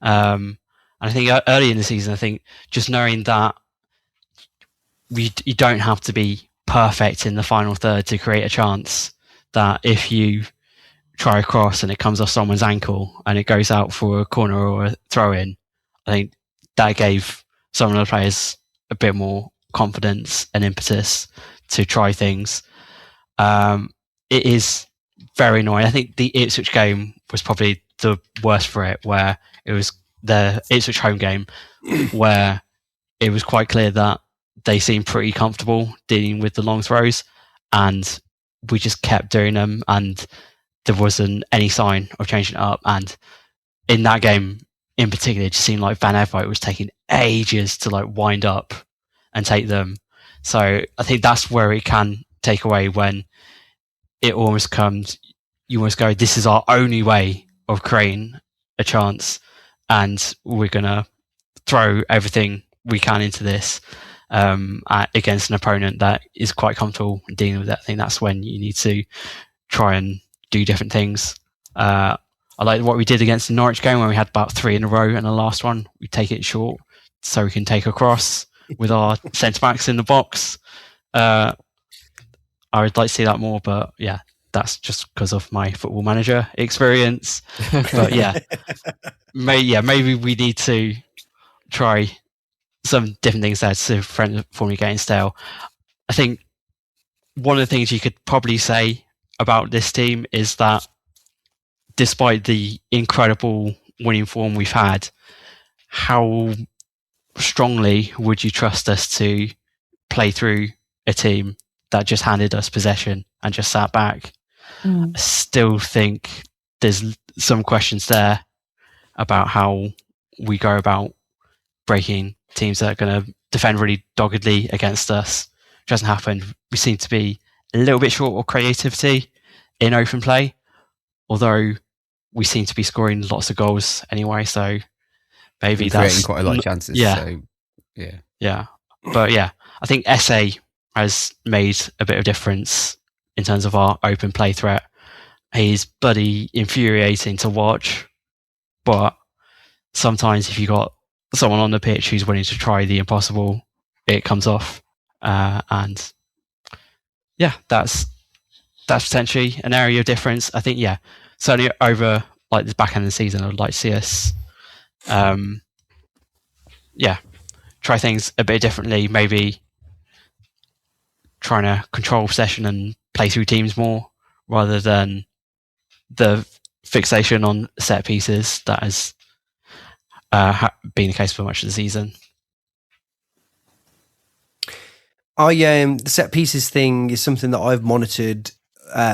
And I think early in the season, I think just knowing that you don't have to be perfect in the final third to create a chance, that if you try a cross and it comes off someone's ankle and it goes out for a corner or a throw in, I think that gave some of the players a bit more confidence and impetus to try things. It is very annoying. I think the Ipswich game was probably the worst for it, where it was the Ipswich home game where it was quite clear that they seemed pretty comfortable dealing with the long throws, and we just kept doing them, and there wasn't any sign of changing it up. And in that game in particular, it just seemed like Van Everett was taking ages to like wind up and take them. So I think that's where it can take away, when it almost comes, you almost go, this is our only way of creating a chance, and we're going to throw everything we can into this. against an opponent that is quite comfortable dealing with that. I think that's when you need to try and do different things. I like what we did against the Norwich game when we had about 3 in a row, and the last one we take it short so we can take a cross with our centre backs in the box. I would like to see that more, but yeah, that's just because of my Football Manager experience. But yeah, maybe we need to try some different things there to prevent me getting stale. I think one of the things you could probably say about this team is that despite the incredible winning form we've had, how strongly would you trust us to play through a team that just handed us possession and just sat back? I still think there's some questions there about how we go about breaking teams that are going to defend really doggedly against us. It doesn't happen. We seem to be a little bit short of creativity in open play, although we seem to be scoring lots of goals anyway, so maybe that's creating quite a lot of chances. Yeah. But yeah, I think SA has made a bit of difference in terms of our open play threat. He's bloody infuriating to watch, but sometimes if you got someone on the pitch who's willing to try the impossible, it comes off. And yeah, that's potentially an area of difference. I think, yeah, certainly over like the back end of the season, I'd like to see us, try things a bit differently. Maybe trying to control possession and play through teams more, rather than the fixation on set pieces that has been the case for much of the season. The set pieces thing is something that I've monitored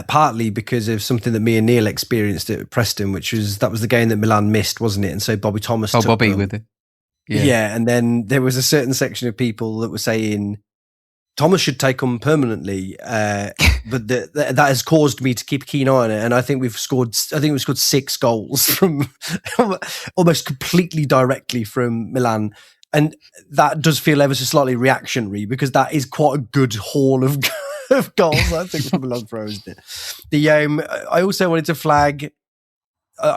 partly because of something that me and Neil experienced at Preston, that was the game that Milan missed, wasn't it? And so Bobby Thomas took Bobby them. with it. Yeah, and then there was a certain section of people that were saying Thomas should take them permanently, but that has caused me to keep a keen eye on it. And I think we've scored 6 goals from almost completely directly from Milan. And that does feel ever so slightly reactionary, because that is quite a good haul of goals, I think, from Milan throw, isn't it? I also wanted to flag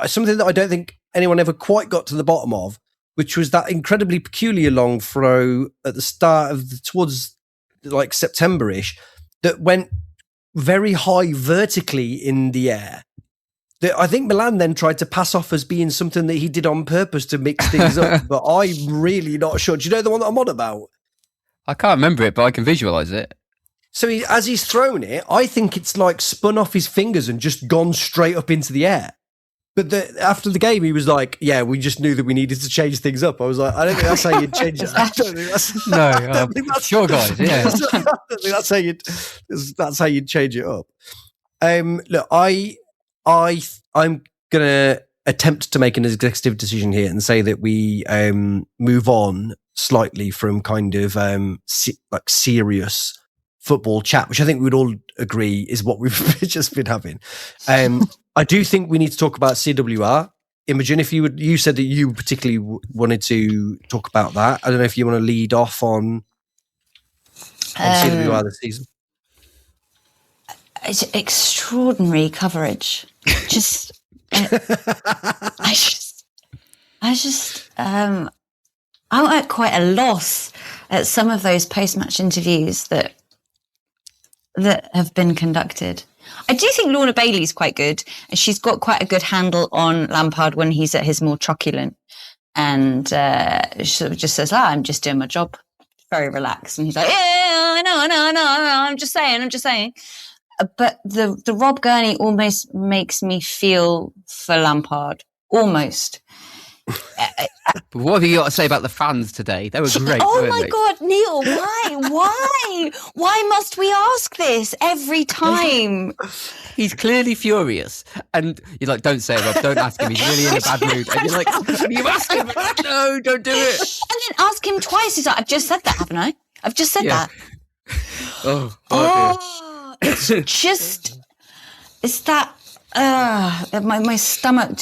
something that I don't think anyone ever quite got to the bottom of, which was that incredibly peculiar long throw at the start of towards like September-ish that went very high vertically in the air. I think Milan then tried to pass off as being something that he did on purpose to mix things up, but I'm really not sure. Do you know the one that I'm on about? I can't remember it, but I can visualize it. So as he's thrown it, I think it's like spun off his fingers and just gone straight up into the air. But after the game, he was like, yeah, we just knew that we needed to change things up. I was like, I don't think that's how you'd change it. I don't think that's sure, guys. Yeah. I don't think that's how you'd change it up. Look, I'm going to attempt to make an executive decision here and say that we move on slightly from kind of serious football chat, which I think we'd all agree is what we've just been having. I do think we need to talk about CWR. Imogen, if you said that you particularly wanted to talk about that. I don't know if you want to lead off on CWR this season. It's extraordinary coverage. I'm at quite a loss at some of those post-match interviews that have been conducted. I do think Lorna Bailey's quite good, and she's got quite a good handle on Lampard when he's at his more truculent, and she sort of just says, I'm just doing my job, very relaxed, and he's like, yeah, I know, I'm just saying. But the Rob Gurney almost makes me feel for Lampard, almost. But what have you got to say about the fans today? They were great. Oh my God, Neil, why must we ask this every time? He's clearly furious, and you're like, don't say it, Rob, don't ask him, he's really in a bad mood. And you're like, you ask him, no, don't do it. And then ask him twice. He's like, I've just said that, haven't I? I've just said that. It's that my stomach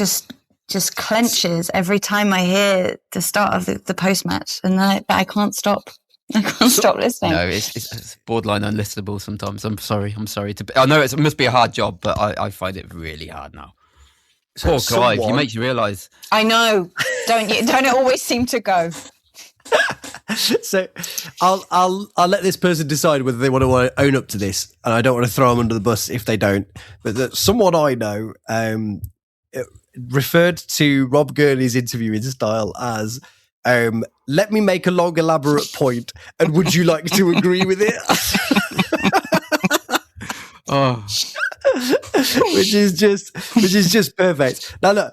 just clenches every time I hear the start of the post-match, and I can't stop. I can't stop listening. No, it's borderline unlistenable sometimes. I'm sorry. I know it must be a hard job, but I find it really hard now. Poor Clive, he makes you realise. I know. Don't it always seem to go? So I'll let this person decide whether they want to own up to this, and I don't want to throw them under the bus if they don't. But that someone I know referred to Rob Gurney's interviewing style as let me make a long elaborate point, and would you like to agree with it? Oh, which is just perfect. Now look,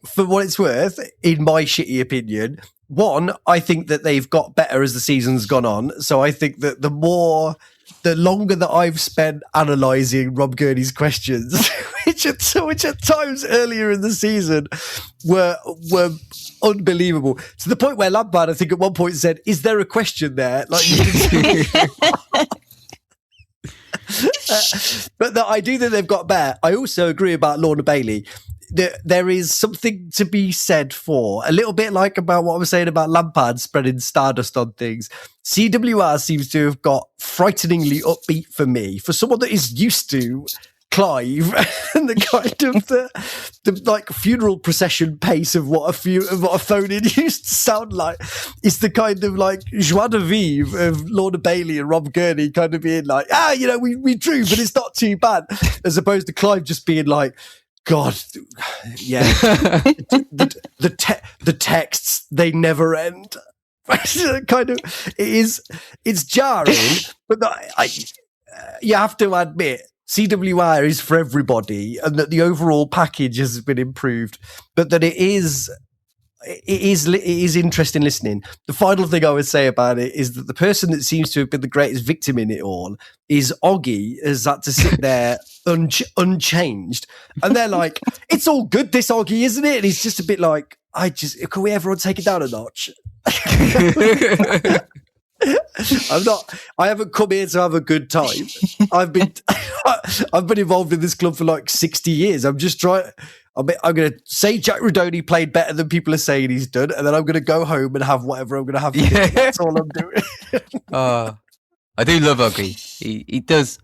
for what it's worth, in my shitty opinion, one, I think that they've got better as the season's gone on. So I think that the longer that I've spent analysing Rob Gurney's questions, which at times earlier in the season were unbelievable, to the point where Lampard, I think at one point said, "Is there a question there?" Like, but I do think they've got better. I also agree about Lorna Bailey. There is something to be said for a little bit like about what I was saying about Lampard spreading stardust on things. CWR seems to have got frighteningly upbeat for me, for someone that is used to Clive and the kind of the like funeral procession pace of what a phone-in used to sound like. It's the kind of like joie de vivre of Lorna Bailey and Rob Gurney kind of being like, we drew, but it's not too bad, as opposed to Clive just being like, God, yeah, the texts, they never end. Kind of, it's jarring, but you have to admit, CWR is for everybody, and that the overall package has been improved, but that it is interesting listening. The final thing I would say about it is that the person that seems to have been the greatest victim in it all is Oggy, has had to sit there unchanged, and they're like, "It's all good, this Oggy, isn't it?" And he's just a bit like, "Can we everyone take it down a notch?" I haven't come here to have a good time. I've been involved in this club for like 60 years. I'm just trying. I'm going to say Jack Rodoni played better than people are saying he's done, and then I'm going to go home and have whatever I'm going to have. Yeah. That's all I'm doing. I do love Oggy. He does.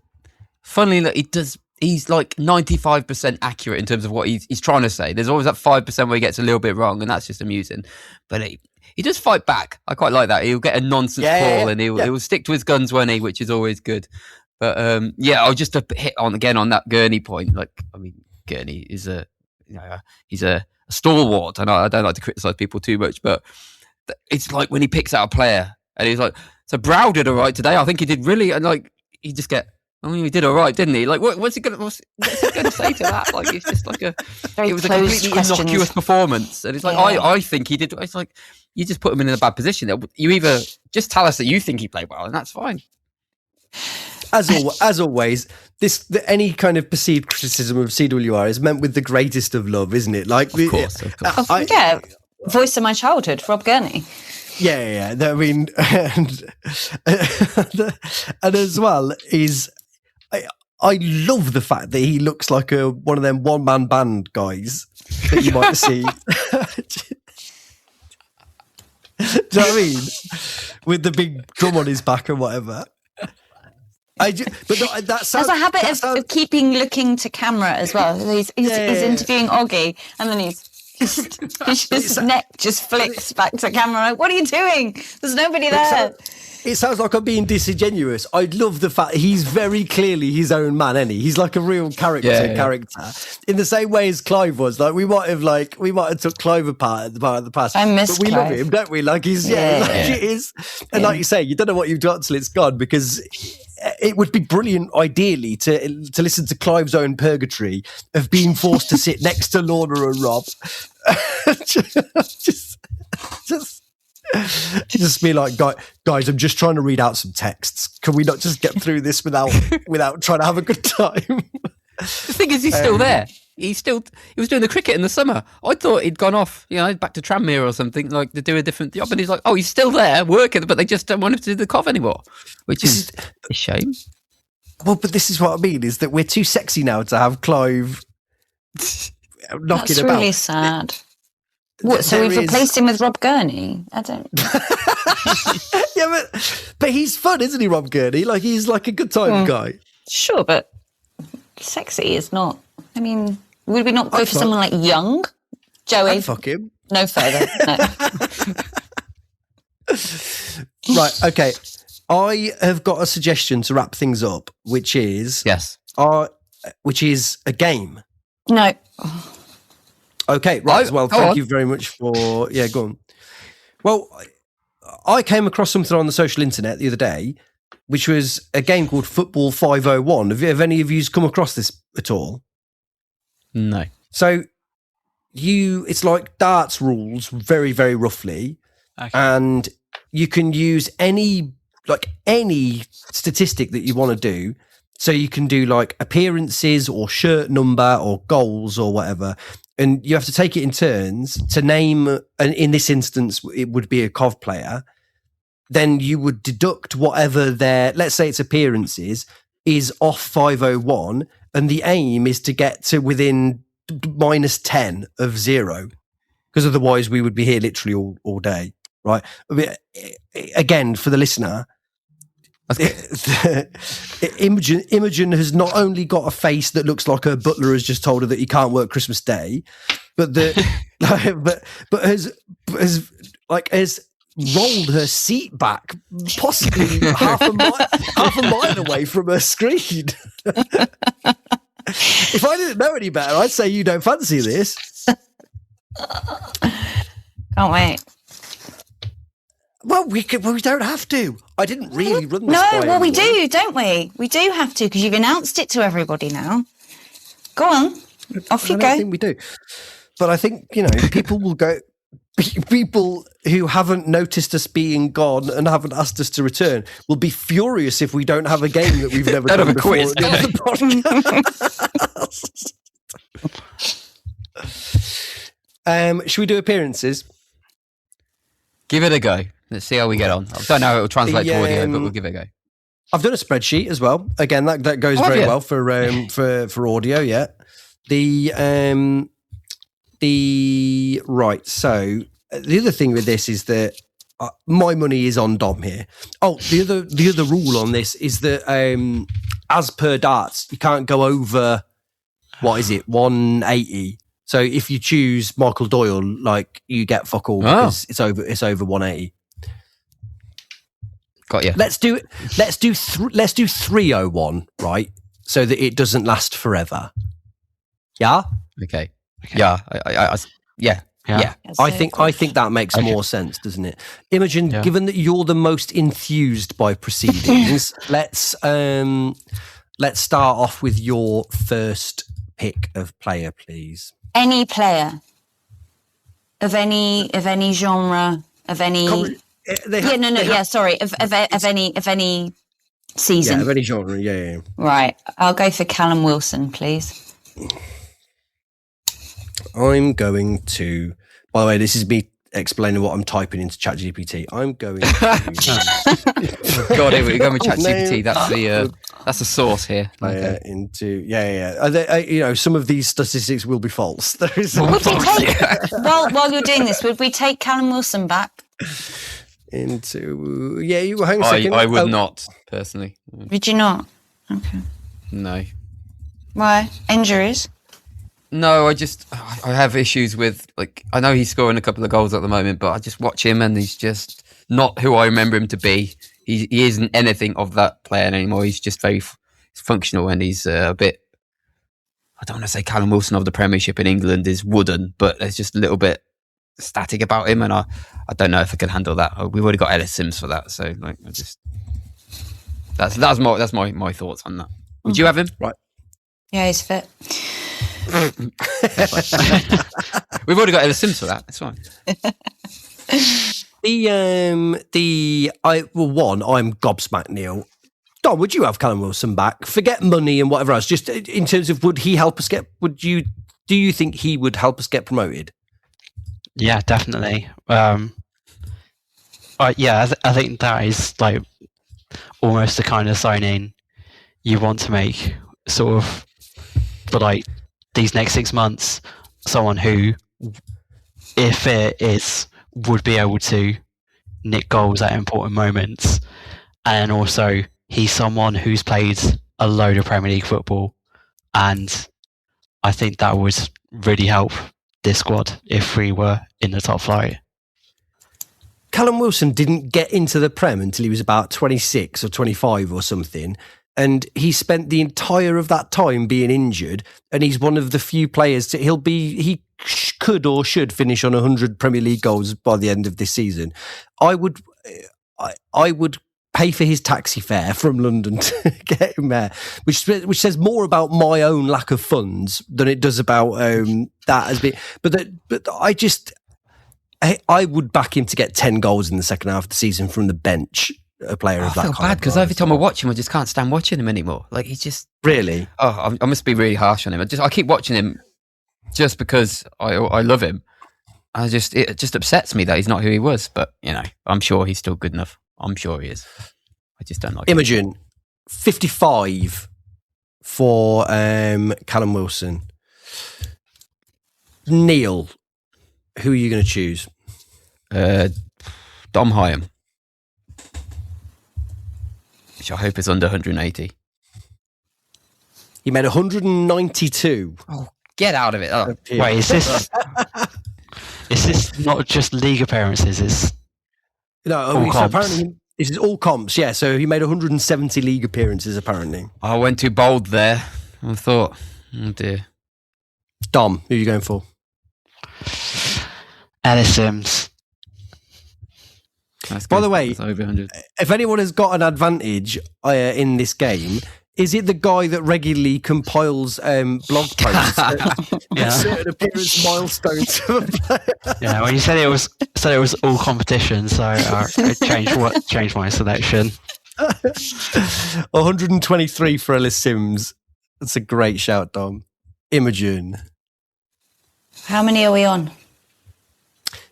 Funnily, he does. He's like 95% accurate in terms of what he's trying to say. There's always that 5% where he gets a little bit wrong, and that's just amusing. But he does fight back. I quite like that. He'll get a nonsense call, and he'll stick to his guns, won't he? Which is always good. But I'll just hit on again on that Gurney point. Like, I mean, Gurney is he's a stalwart, and I don't like to criticise people too much, but it's like when he picks out a player, and he's like, "So Brow did all right today. I think he did really," and like he just get. I mean, he did all right, didn't he? Like, what's he going to say to that? Like, it's just like it was a completely innocuous performance, and it's like, I think he did. It's like you just put him in a bad position. You either just tell us that you think he played well, and that's fine. As always, any kind of perceived criticism of CWR is meant with the greatest of love, isn't it? Like, of course. Voice of my childhood, Rob Gurney. Yeah. I mean, and as well is. I love the fact that he looks like one of them one-man band guys that you might see. Do you know what I mean? With the big drum on his back and whatever. That sounds, there's a habit of keeping looking to camera as well. He's interviewing Oggy, and then his neck just flicks back to camera. Like, what are you doing? There's nobody there. It sounds like I'm being disingenuous. I love the fact he's very clearly his own man, isn't he? He's like a real character. In the same way as Clive was. Like we might have took Clive apart at the part of the past. I miss but we Clive. love him, don't we? Like it is. And like you say, you don't know what you've got till it's gone, because it would be brilliant, ideally, to listen to Clive's own purgatory of being forced to sit next to Lorna and Rob. just be like, guys, I'm just trying to read out some texts. Can we not just get through this without trying to have a good time? The thing is, he's still there. He was doing the cricket in the summer. I thought he'd gone off, back to Tranmere or something, like to do a different job. And he's like, oh, he's still there working, but they just don't want him to do the cough anymore, which is a shame. Well, but this is what I mean, is that we're too sexy now to have Clive knocking That's about. That's really sad. What? So we've replaced him with Rob Gurney? I don't. Yeah, but But he's fun, isn't he, Rob Gurney? Like, he's like a good time guy. Sure, but sexy is not. I mean, would we not go for someone like Young? Joey? I'd fuck him. No further. No. Right, okay. I have got a suggestion to wrap things up, which is a game. No. Okay, right. Well, thank you very much for... Yeah, go on. Well, I came across something on the social internet the other day, which was a game called Football 501. Have any of you come across this at all? No. So it's like darts rules, very, very roughly, and you can use any statistic that you want to do. So you can do like appearances or shirt number or goals or whatever. And you have to take it in turns to name, and in this instance, it would be a COV player. Then you would deduct whatever let's say it's appearances, is off 501. And the aim is to get to within -10 of 0. Because otherwise we would be here literally all day, right? I mean, again, for the listener, Imogen has not only got a face that looks like her butler has just told her that he can't work Christmas Day, but has rolled her seat back, possibly half a mile away from her screen. If I didn't know any better, I'd say you don't fancy this. Can't wait. Well, we don't have to. I didn't really run this. No, well, we do, don't we? We do have to, because you've announced it to everybody now. Go on. Off you go. I think we do. But I think, people will go... People who haven't noticed us being gone and haven't asked us to return will be furious if we don't have a game that we've never done before. Quiz. Should we do appearances? Give it a go. Let's see how we get on. I don't know how it will translate to audio, but we'll give it a go. I've done a spreadsheet as well. Again, that goes very well for audio. Yeah. Right. So the other thing with this is that my money is on Dom here. Oh, the other rule on this is that as per darts, you can't go over 180. So if you choose Michael Doyle, like, you get fuck all because it's over 180. Got you. Let's do 301, right? So that it doesn't last forever. Yeah. Okay. Yeah. Yeah. I think that makes more sense, doesn't it? Imogen, given that you're the most enthused by proceedings, let's start off with your first pick of player, please. Any player of any genre, of any. Sorry, of any season. Yeah, of any genre. Yeah. Right, I'll go for Callum Wilson, please. I'm going to. By the way, this is me explaining what I'm typing into ChatGPT. I'm going to. God, here we go with ChatGPT. That's the source here. Okay. Some of these statistics will be false. There is. While you're doing this, would we take Callum Wilson back? Hang a second. I would not personally. Would you not? Okay. No. Why? Injuries? No, I have issues with, like, I know he's scoring a couple of goals at the moment, but I just watch him and he's just not who I remember him to be. He isn't anything of that player anymore. He's just very functional, and he's a bit, I don't want to say Callum Wilson of the Premiership in England is wooden, but there's just a little bit static about him, and I don't know if I can handle that. We've already got Ellis Sims for that, so like that's my thoughts on that. Would you have him? Right. Yeah, he's fit. We've already got Ellis Sims for that. It's fine. I'm gobsmacked, Neil. Don, would you have Callum Wilson back? Forget money and whatever else. Just in terms of, would he help us get? Do you think he would help us get promoted? Yeah, definitely. I think that is like almost the kind of signing you want to make, sort of, for like these next 6 months. Someone who, if it is, would be able to nick goals at important moments. And also, he's someone who's played a load of Premier League football. And I think that would really help this squad if we were in the top flight. Callum Wilson didn't get into the Prem until he was about 26 or 25 or something. And he spent the entire of that time being injured. And he's one of the few players he could or should finish on 100 Premier League goals by the end of this season. I would pay for his taxi fare from London to get him there, which says more about my own lack of funds than it does about that as being. But I would back him to get 10 goals in the second half of the season from the bench. A player of that kind. I feel bad because every time I watch him, I just can't stand watching him anymore. Like he's just really. Oh, I must be really harsh on him. I keep watching him just because I love him. It just upsets me that he's not who he was. But I'm sure he's still good enough. I'm sure he is. I just don't like Imogen, 55 for Callum Wilson. Neil, who are you going to choose? Dom Hyam, which I hope is under 180. He made 192. Oh, get out of it! Oh. Wait, is this not just league appearances? Apparently this is all comps. Yeah, so he made 170 league appearances. Apparently, I went too bold there. I thought, oh dear. Dom, who are you going for? Ellis Sims. By the way, if anyone has got an advantage in this game, is it the guy that regularly compiles blog posts at certain appearance milestones? Yeah, when you said it was all competition, so I changed my selection. 123 for Ellis Sims. That's a great shout, Dom. Imogen. How many are we on?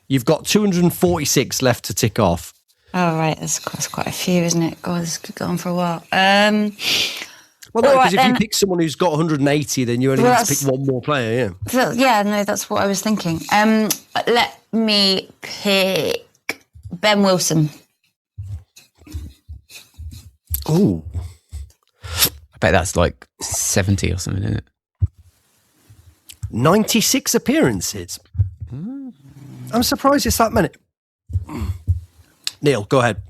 You've got 246 left to tick off. Oh, right. That's quite a few, isn't it? God, this could go on for a while. Well, no, because if you pick someone who's got 180, then you only need to pick one more player, yeah, that's what I was thinking. Let me pick Ben Wilson. Ooh. I bet that's like 70 or something, isn't it? 96 appearances. I'm surprised it's that many. Neil, go ahead.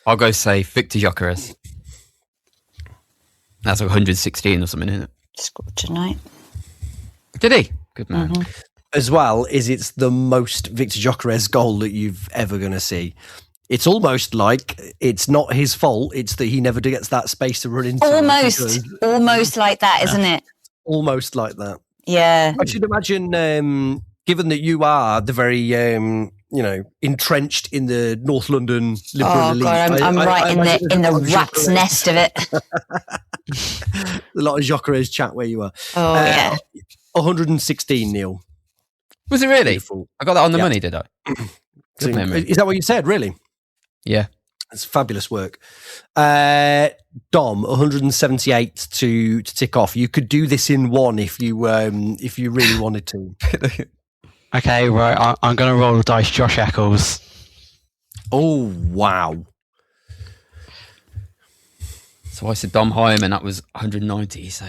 I'll go say Victor Gyökeres. That's like 116 or something, isn't it? Scored tonight. Did he? Good man. Mm-hmm. As well as it's the most Victor Gyökeres goal that you've ever going to see. It's almost like it's not his fault. It's that he never gets that space to run into. Almost like that, isn't it? Almost like that. Yeah. I should imagine, given that you are the very, entrenched in the North London Liberal elite. God, I'm right in the rat's nest of it. A lot of Gyökeres chat where you are. Oh, yeah. 116, Neil. Was it really? Beautiful. I got that on the money, did I? Is that what you said, really? Yeah. It's fabulous work. Dom, 178 to tick off. You could do this in one if you really wanted to. Okay, right. I'm going to roll the dice. Josh Eccles. Oh, wow. So I said Dom Hyam, and that was 190. So,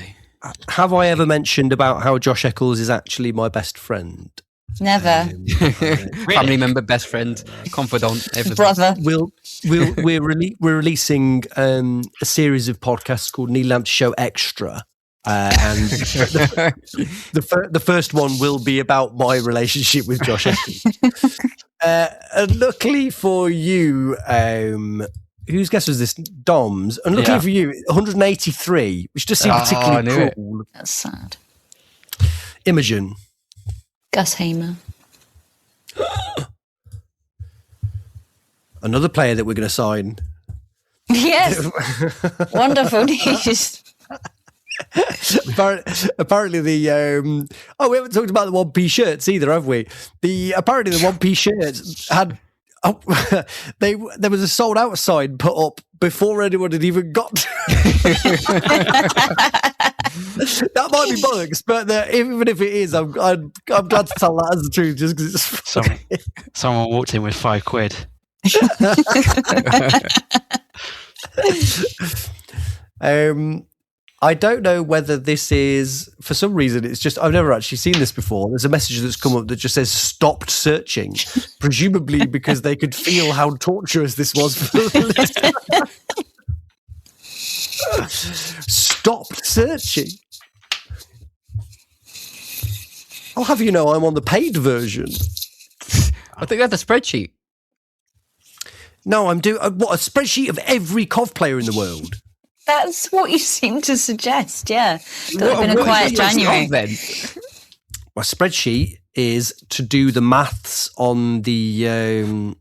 have I ever mentioned about how Josh Eccles is actually my best friend? Never. Family member, best friend, confidant, everything. Brother. We're releasing a series of podcasts called Neil Lamptey Show Extra. And the first one will be about my relationship with Josh Eccles. And luckily for you, whose guess was this? Dom's. And luckily for you, 183, which just seemed particularly cool. That's sad. Imogen. Gus Hamer. Another player that we're going to sign. Yes. Wonderful news. Apparently we haven't talked about the one-piece shirts either, have we? Apparently the one-piece shirts had there was a sold out sign put up before anyone had even got to that might be bollocks, but even if it is, I'm glad to tell that as the truth, just because it's someone walked in with £5. I don't know whether this is, for some reason, it's just, I've never actually seen this before. There's a message that's come up that just says stopped searching, presumably because they could feel how torturous this was for the listener. Stopped searching. I'll have you know I'm on the paid version. I think we have the spreadsheet. No, I'm doing, what, a spreadsheet of every COV player in the world? That's what you seem to suggest, yeah. That would have been a quiet January. Then? My spreadsheet is to do the maths on the the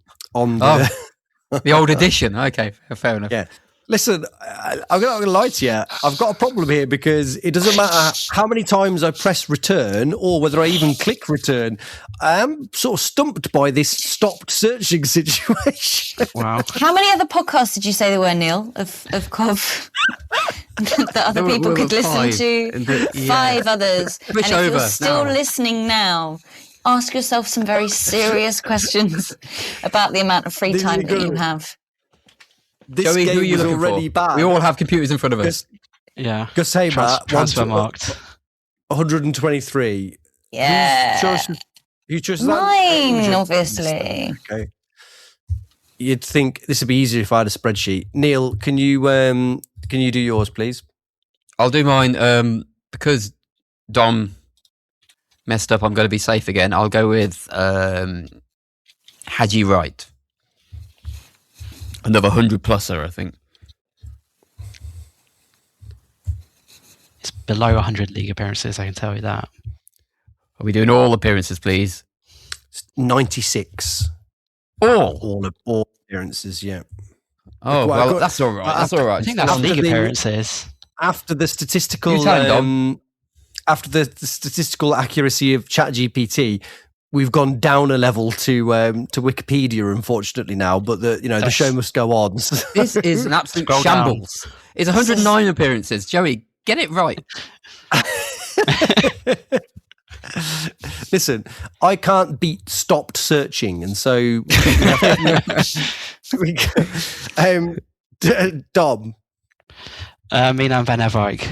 old edition. Okay, fair enough. Yeah. Listen, I'm not going to lie to you. I've got a problem here because it doesn't matter how many times I press return or whether I even click return. I am sort of stumped by this stopped searching situation. Wow. How many other podcasts did you say there were, Neil, of COV that other people could listen to? 5 others. And if you're still listening now, ask yourself some very serious questions about the amount of free time that you have. This Joey, game who are you was looking already for? bad. We all have computers in front of us. Yeah. Gusema, transfer marked. 123. Yeah. Who chose Mine, obviously. Okay. You'd think this would be easier if I had a spreadsheet. Neil, can you do yours, please? I'll do mine. Because Dom messed up, I'm going to be safe again. I'll go with Haji Wright. Another 100-pluser, I think. It's below 100 league appearances, I can tell you that. Are we doing all appearances, please? 96. All appearances, yeah. Oh, well, that's all right. That's all right. I think that's league appearances. After the statistical accuracy of ChatGPT, we've gone down a level to Wikipedia, unfortunately now. But the show must go on. This is an absolute shambles. It's 109 appearances. Joey, get it right. Listen, I can't beat stopped searching, and so Dom. Milan van der Wijk.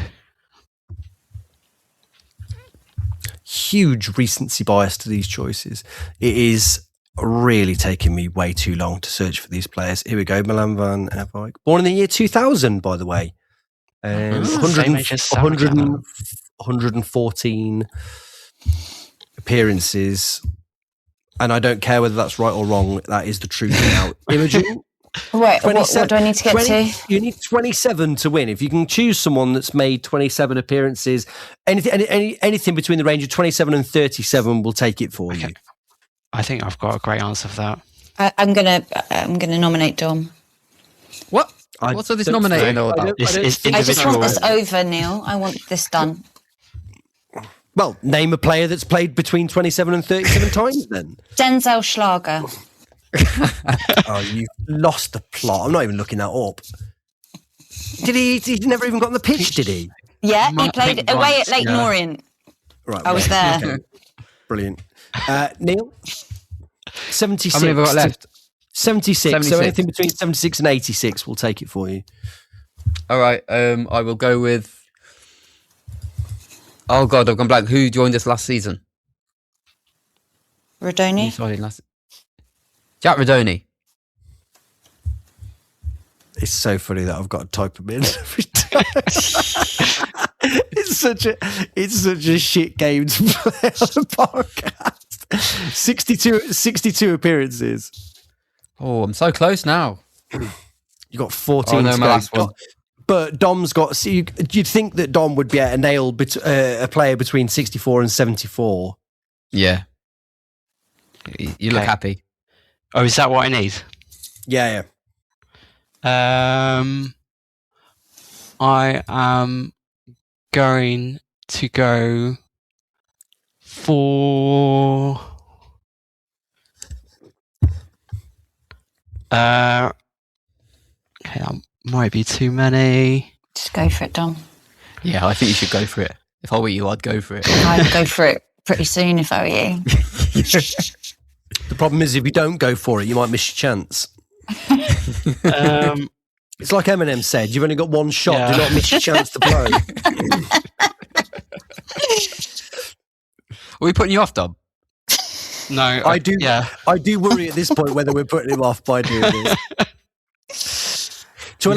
Huge recency bias to these choices. It is really taking me way too long to search for these players. Here we go, Milan van der Wijk. Born in the year 2000, by the way. 114 appearances. And I don't care whether that's right or wrong. That is the truth now. Imogen? Wait, what do I need to get to? You need 27 to win. If you can choose someone that's made 27 appearances, anything between the range of 27 and 37 will take it for you. I think I've got a great answer for that. I'm gonna nominate Dom. What? What's all this nominating all about? I just want this over, Neil. I want this done. Well, name a player that's played between 27 and 37 times then. Denzel Schlager. Oh, you've lost the plot. I'm not even looking that up. Did he never even got on the pitch, did he? Yeah, he played away at Leighton Orient. Right, I was there. Okay. Brilliant. Neil? 76. How many have I got left? 76. So anything between 76 and 86, we'll take it for you. All right. I will go with... Oh, God, I've gone blank. Who joined us last season? Rodoni? Jack Rodoni. It's so funny that I've got to type him in every time. It's such a shit game to play on a podcast. 62 appearances. Oh, I'm so close now. You got 14. Oh, no, my last one. But Dom's got. So you'd think that Dom would be able to nail a player between 64 and 74. Yeah. You look happy. Oh, is that what I need? Yeah. I am going to go for. Okay, that might be too many. Just go for it, Dom. Yeah, I think you should go for it. If I were you, I'd go for it. I'd go for it pretty soon if I were you. The problem is if you don't go for it, you might miss your chance. It's like Eminem said, you've only got one shot. Yeah. Do not miss your chance to blow. Are we putting you off, Dom? No, I do. Yeah, I do worry at this point whether we're putting him off by doing this. To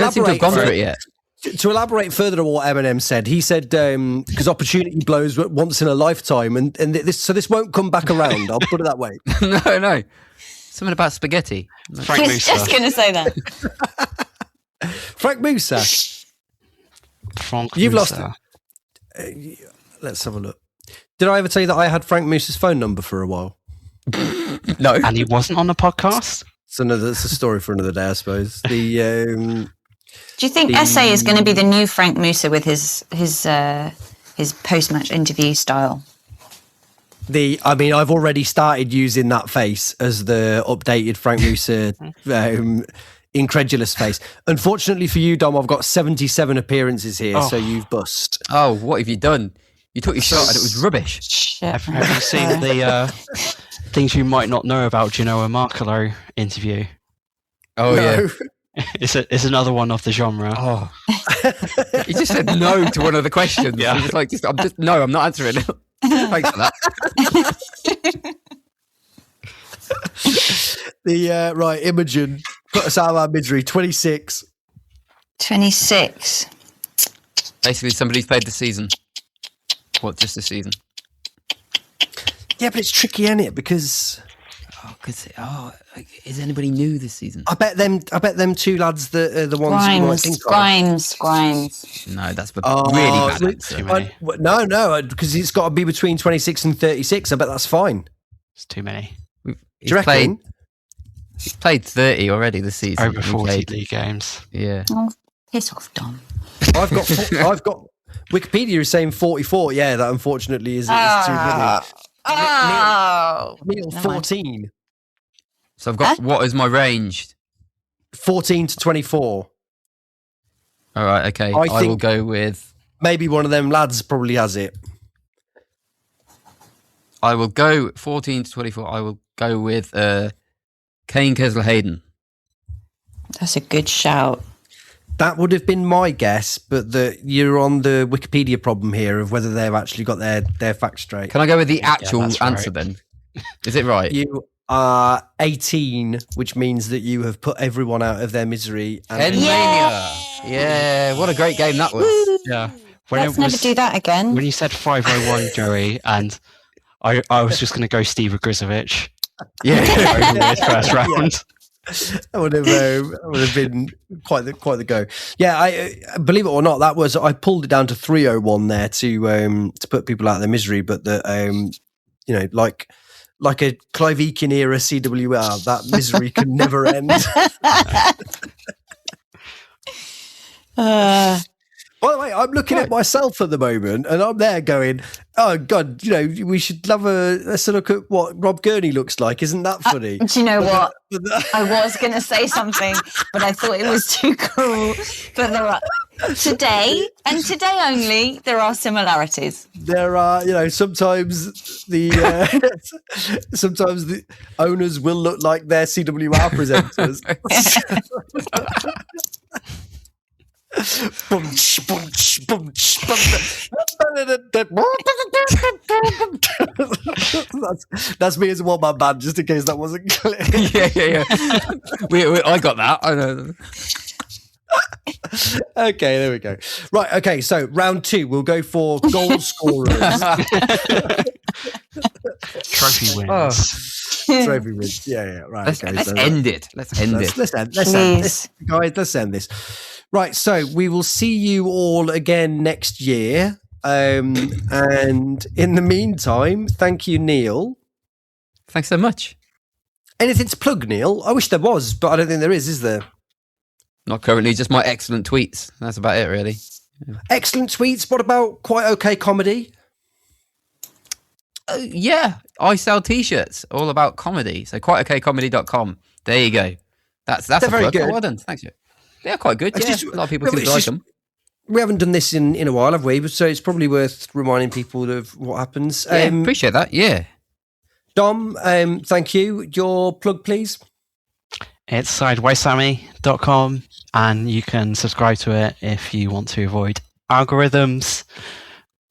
elaborate further on what Eminem said, he said because opportunity blows once in a lifetime, and this won't come back around. I'll put it that way. No, something about spaghetti. Frank Musa. Just going to say that. Frank Musa. You've lost it. Let's have a look. Did I ever tell you that I had Frank Musa's phone number for a while? No. And he wasn't on the podcast? It's a story for another day, I suppose. Do you think SA is going to be the new Frank Musa with his post-match interview style? I've already started using that face as the updated Frank Musa incredulous face. Unfortunately for you, Dom, I've got 77 appearances here, so you've bust. Oh, what have you done? You took your shot and it was rubbish. Shit. Have you seen the things you might not know about Genoa Markelo interview? Oh, no. Yeah. It's another one of the genre. Oh. You just said no to one of the questions. Yeah. I'm not answering it. Thanks for that. Right, Imogen, put us out of our misery. 26. 26. Basically, somebody's played the season. What, just the season? Yeah, but it's tricky, isn't it? Because is anybody new this season? I bet them two lads that are the ones you might think Grimes. No, that's really bad. No, because it's got to be between 26 and 36. I bet that's fine. It's too many. Do you reckon? He's played 30 already this season. Over 40 league games. Yeah. Oh, piss off, Dom. I've got Wikipedia is saying 44. Yeah, that unfortunately is too many. Neil 14. So I've got, what is my range? 14 to 24. All right, okay. I will go with... Maybe one of them lads probably has it. I will go 14 to 24. I will go with Kane Kessler-Hayden. That's a good shout. That would have been my guess, but you're on the Wikipedia problem here of whether they've actually got their facts straight. Can I go with the actual answer then? Is it right? You are 18, which means that you have put everyone out of their misery. Yeah, what a great game that was. Yeah. Let's never do that again. When you said 501, Joey, and I was just going to go Steve Grizovic. Yeah. First round. That would have been quite the go. Yeah, I believe it or not, I pulled it down to 301 there to put people out of their misery, but like a Clive Eakin era CWR, that misery can never end. By the way, I'm looking at myself at the moment, and I'm there going, "Oh God, we should let's look at what Rob Gurney looks like. Isn't that funny?" Do you know what? I was going to say something, but I thought it was too cruel. But there are today only there are similarities. There are, sometimes the owners will look like their CWR presenters. That's me as a one-man band, just in case that wasn't clear. Yeah. I got that. I know. Okay, there we go. Right, okay, so round 2, we'll go for goal scorers. Trophy wins. Trophy wins. Yeah. Right. Let's end it. Let's end it. Let's end this, guys. Let's end this. Right. So we will see you all again next year. And in the meantime, thank you, Neil. Thanks so much. Anything to plug, Neil? I wish there was, but I don't think there is there? Not currently, just my excellent tweets. That's about it, really. Yeah. Excellent tweets. What about Quite Okay Comedy? Yeah, I sell T-shirts all about comedy. So quiteokcomedy.com. There you go. That's very good. Well done. Thanks. They're quite good. Yeah. A lot of people seem to like them. We haven't done this in a while, have we? So it's probably worth reminding people of what happens. Yeah, appreciate that. Yeah. Dom, thank you. Your plug, please. It's sidewayssammy.com, and you can subscribe to it if you want to avoid algorithms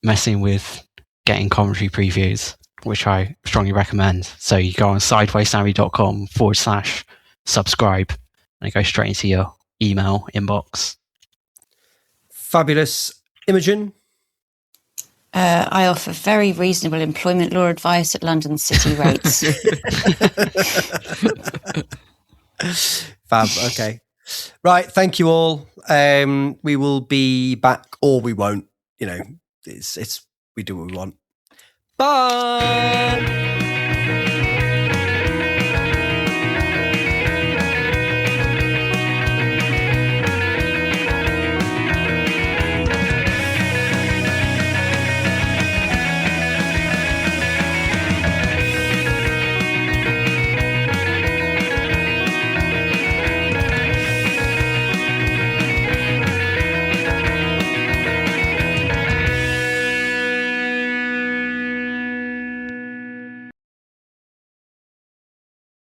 messing with getting commentary previews, which I strongly recommend. So you go on sidewayssammy.com/subscribe, and it goes straight into your email inbox. Fabulous. Imogen? I offer very reasonable employment law advice at London city rates. Fab. Okay. Right. Thank you all. We will be back, or we won't. You know, it's we do what we want. Bye.